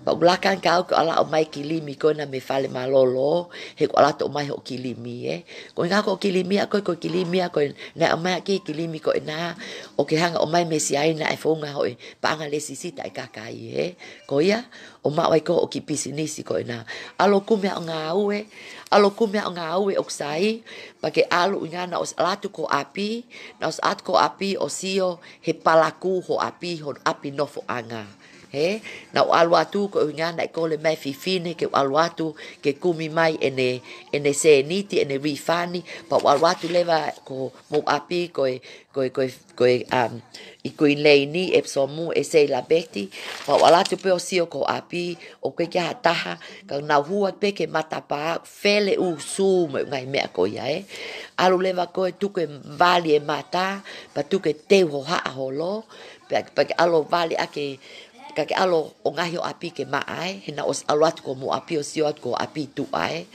pa ulakan ka ko ala o mai kilimi ko na me fale malolo he ko ala to mai ho kilimi ko inga ko kilimi ko kilimi ko na mai ki kilimi ko na o ke hanga o mai mesi ai na e fe'unga ho pa anga le sisita e kakai ko ya o ma wai ko o ki pisinisi ko na alo kume nga ue alo kume nga ue oksai pa ke alu inga na os alatu ko api na os at ko api o sio he palaku ho api nofo anga he na alu atu ko nga na ko le mai fifine ke alu atu ke kumi mai ene seniti ene rifani pa alu atu leva ko mo api ko i ko leini e somu e se la beti pa alu atu pe o sio ko api o ke ka taha ka na hua pe ke mata pa fele u su mo ngai me ko ya e alu leva ko tu ke vali e mata pa tu ke te ho ha holo pa ke alo vali ake ka ke alo o ngahi o api ke maai he na os alo atu ko mo api o sio atu ko api tu ai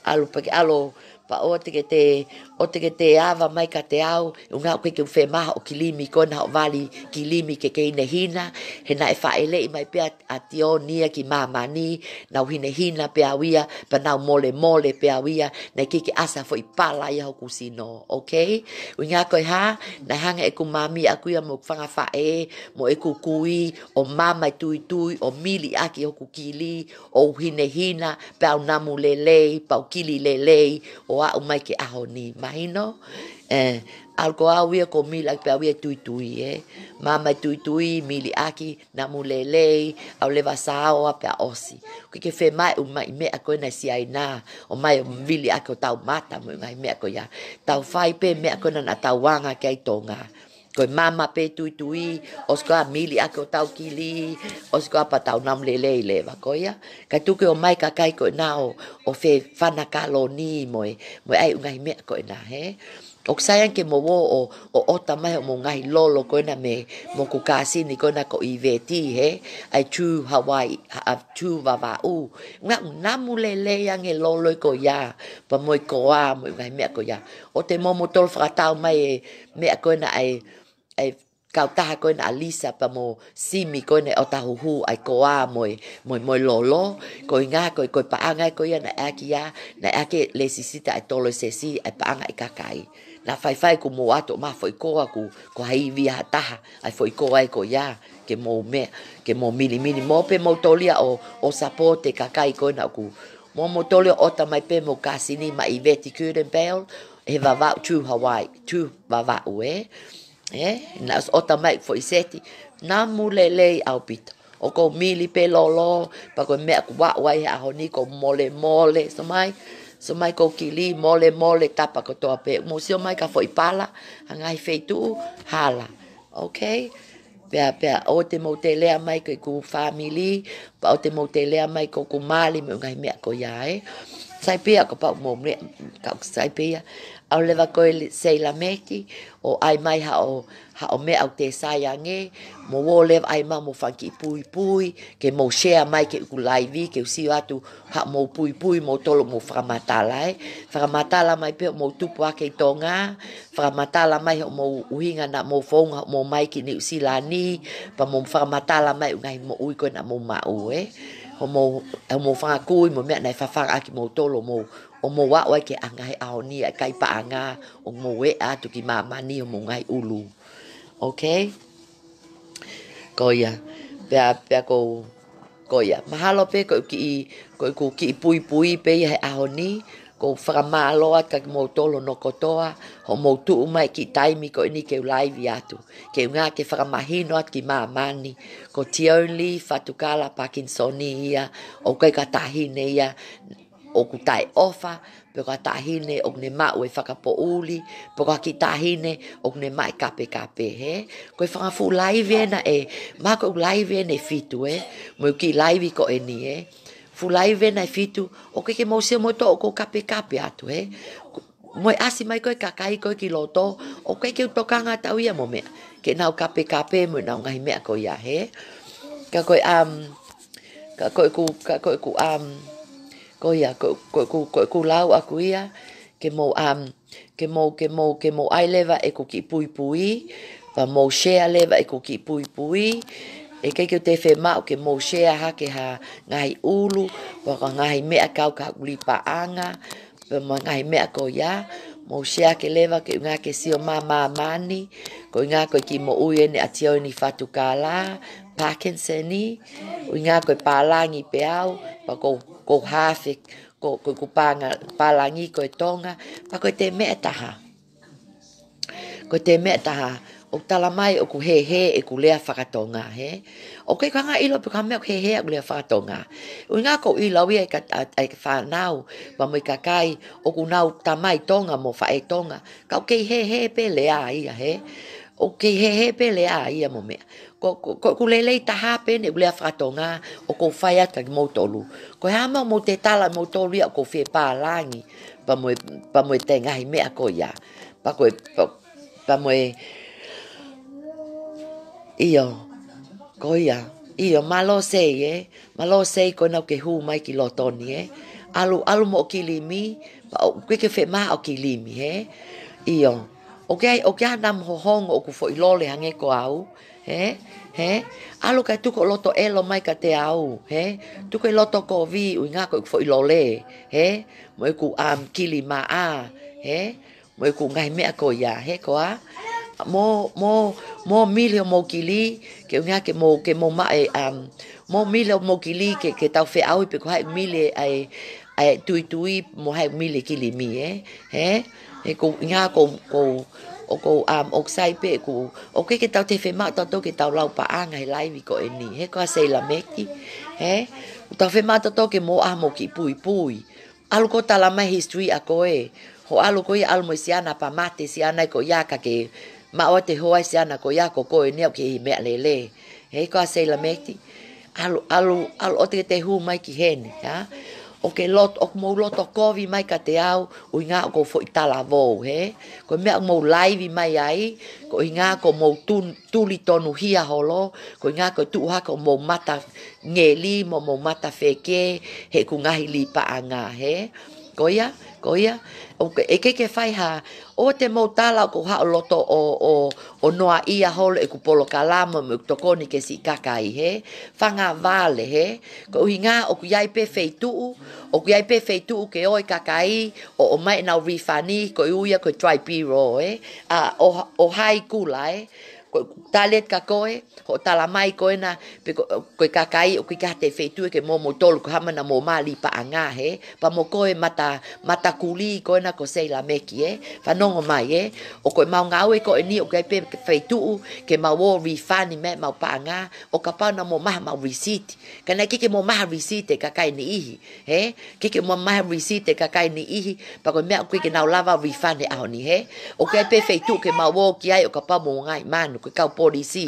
alo pa ke alo pa o te ke te ava mai ka te au unga ko ke fe maha o kilimi ko na o vali kilimi ke ine hina he na e fa ele mai pe a Tionly ki mamani na hine hina pe awia pa na mole pe awia na ke asa foi pala ia ho kusino okay unga ko ha na hanga e ku mami aku ia mo fanga fa mo e ku kui o mama tui o mili aki o kukili o hine hina pa namu lele pa kili lele o a mai ke ahoni mahino alko awia ko mili aki pa awia tui mama tui mili aki namu lele au leva sao pa osi ke fe mai mai me ako na si aina o mai mili aki o tau mata mo ngai me ako ya tau fai pe me ako na tau wanga kai Tonga ko mama pe tui osko mili ako tau kili osko pa tau nam lele leva ko ya ka tu ke o mai kakai ko na o fe fana kaloni mo ai ngai me ko na he o sayang ke mo o tamai o mo ngai lolo ko na me mo ku kasi ni ko na ko iveti he ai tu Hawaii a tu vava u nga namu lele yang e lolo ko ya pa mo ko a mo ngai me ko ya o te mo tol fratau mai me ko na ai kau taha koe na alisa pa mo simi koe na o tahuhu ai koa moi lolo koe ngā koe paanga koe na aki ya na aki le sisita ai tolo sesi ai paanga ai kakai na fai ku mo ato ma foi koa ku ko hai via taha ai foi koa ai ko ya ke mo mili mo pe mo tolia o sapote kakai koe na ku mo tolia o tamai pe mo kasini ma iveti kuden pel he vava tu Hawaii tu vava ue na o tamai foi seti na mulele au pita o ko mili pe lolo pa ko me ku wa wai a honi ko mole so mai ko kili mole tapa ko to pe mo sio mai ka foi pala ngai feitu hala okay pe o te motele mai ko ku family pa o te motele mai ko ku mali me ngai me ko ya sai pe ko pa mo me ka sai pe au leva ko sei la meki o ai mai ha o me au te sayange mo wo lev ai ma mo fanki puipui ke mo share mai ke ku live ke si atu ha mo puipui mo tolo mo framatala mai pe mo tupu ake Tonga framatala mai mo uhinga na mo fonga mo mai ki ni silani pa mo framatala mai ngai mo ui ko na mo mau mo fanga kui mo me na fa aki mo tolo mo o mo wa ke angai aoni kai pa anga o mo we atu ki mama ni o mo ngai ulu okay koya pe koya mahalo pe ko ki puipui pe ya aoni ko Malo ka mo tolo no kotoa ho mo tu mai ki taimi ko ni ke live atu ke nga ke mahino at ki mamani ko Tionly Fatukala Parkinsonia o kai ka tahine ia o ku tai ofa pe ka tahine o ne ma o whakapo uli pe ka ki tahine o ne mai kape he ko fu live na ma ko live ne fitu mo ki live ko ni fu live na fitu o ke mo se mo to ko kape atu mo asi mai ko kakai ko ki loto o ke tokanga tau ia mo me ke na kape mo na ngai me ko ya he ka ko ko ya ko lau aku ia ke mo ai leva e ko ki puipui pa mo share leva e ko ki puipui e ke te fe mau ke mo share ha ke ha ngai ulu pa ngai me ka uli paanga pa ngai me ko ya mo share ke leva ke nga ke sio mama mani ko nga ko ki mo ui ne Tionly Fatukala Parkinsoni nga ko palangi pe au pa ko hafe ko panga palangi ko Tonga pa ko te meta ha o tala mai o ku he e ku lea whakatonga, he? O kei kanga ilo pe ka mea he o lea whakatonga. O ngā ko i lau ia ai ka whanau, pa mo i kakai o ku nau tamai tonga mo whae tonga. Ka o kei he pe lea ia, he? O kei he pe lea ia mo mea. Ko lelei taha pe ne lea whakatonga o ko whai at ka ki mautolu. Ko he ama mo te tala mautolu ia o ko whi pālangi, pa mo e te ngahi mea ko ia. Pa mo e iyo, ko ia, iyo, malo sei, malo sei ko nau ke hu mai ki lotoni, alu mo ki limi, koe ke whe maa o ki limi, iyo, o ke anam hohongo o ku fo ilole hange ko au, alu kai tuko loto elo mai ka te au, tuko i loto ko vi, ui ngā ko fo ilole, mo e ku kili maa, mo e ku ngai mea ko ia, ko a, mo milio mo kili ke nga ke mo mai mo milio mo kili ke tau fe au pe ko hai mili ai tui mo hai mili kili mi e ko nga ko o sai pe ko o ke tau te fe ma to ke tau lau pa anga live ko eni ko sei la meki tau fe ma to ke mo mo ki puipui alu ko tala mai history a ko ho alu ko ia almo siana pa mate siana ko ya ka ke ma o te hoa se ana ko ia ko e nea ki mea lele. Hei ko a sei la meki. Alu o te hu mai ki hene. O ke lot, o mo loto kovi mai ka te au, o ngā ko fo i tala vou. Ko mea mo laivi mai ai, ko i ngā ko mo tuli tonu hia holo, ko i ngā ko tu haka mo mata ngeli, mo mata feke, he ku ngahi li pa anga. Ko ia, e ke whai ha, o te mo tala ko ha o loto o noa ia holo e ku polo kalama mo tokoni ke si kakai, whanga vale, ko uhi ngā o ku iai pe feituu, ke oi kakai, o mai nau rifani, ko uia ko try piro, o hai kula, ko talet ka koe, ho tala mai koe na, ko kakai o ki te feituu ke mo tolu ko hamana mo mali pa anga, pa mo koe mata kuli koe na ko sei la meki, fanongo mai, o koe mau ngau ko ni o kai pe feituu ke mau rifani me mau pa anga, o ka pau na mo maha mau receipt, kana kike mo maha receipt kakai ni ihi, kike mo maha receipt kakai ni ihi, pa koe mea koe ke nau lava rifani aho ni, o kai pe feituu ke mau ki ai o ka pau mo ngai manu, ko kau polisi.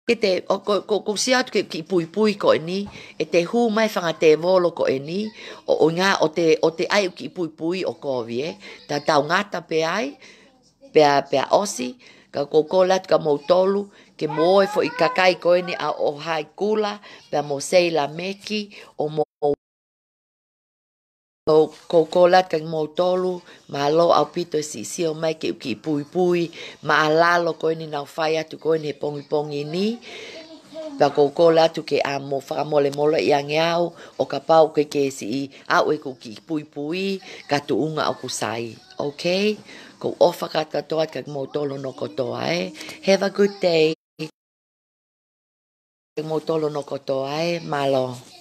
Ko sia atu ki puipui ko ni, e te hu mai whanga te volo ko ni, o ngā o te ai ki puipui o kovi, ta tau ngata pe ai, pe osi, ka kolat ka mo tolu, ke mo fo i kakai ko ni a o hai kula, pe mo sei la meki, o mo ko kolat ka mo tolu, malo au pito si o mai ki puipui, ma alalo ko ni nau whai atu ko ni pongi ni, pa ko kolat ke a mo whakamole i angeau, o ka pau ke si au e ko ki puipui, ka tuunga o kusai. Okay? Ko ofa ka katoa ka mo tolu no kotoa, Have a good day. Mo tolu no kotoa, Malo.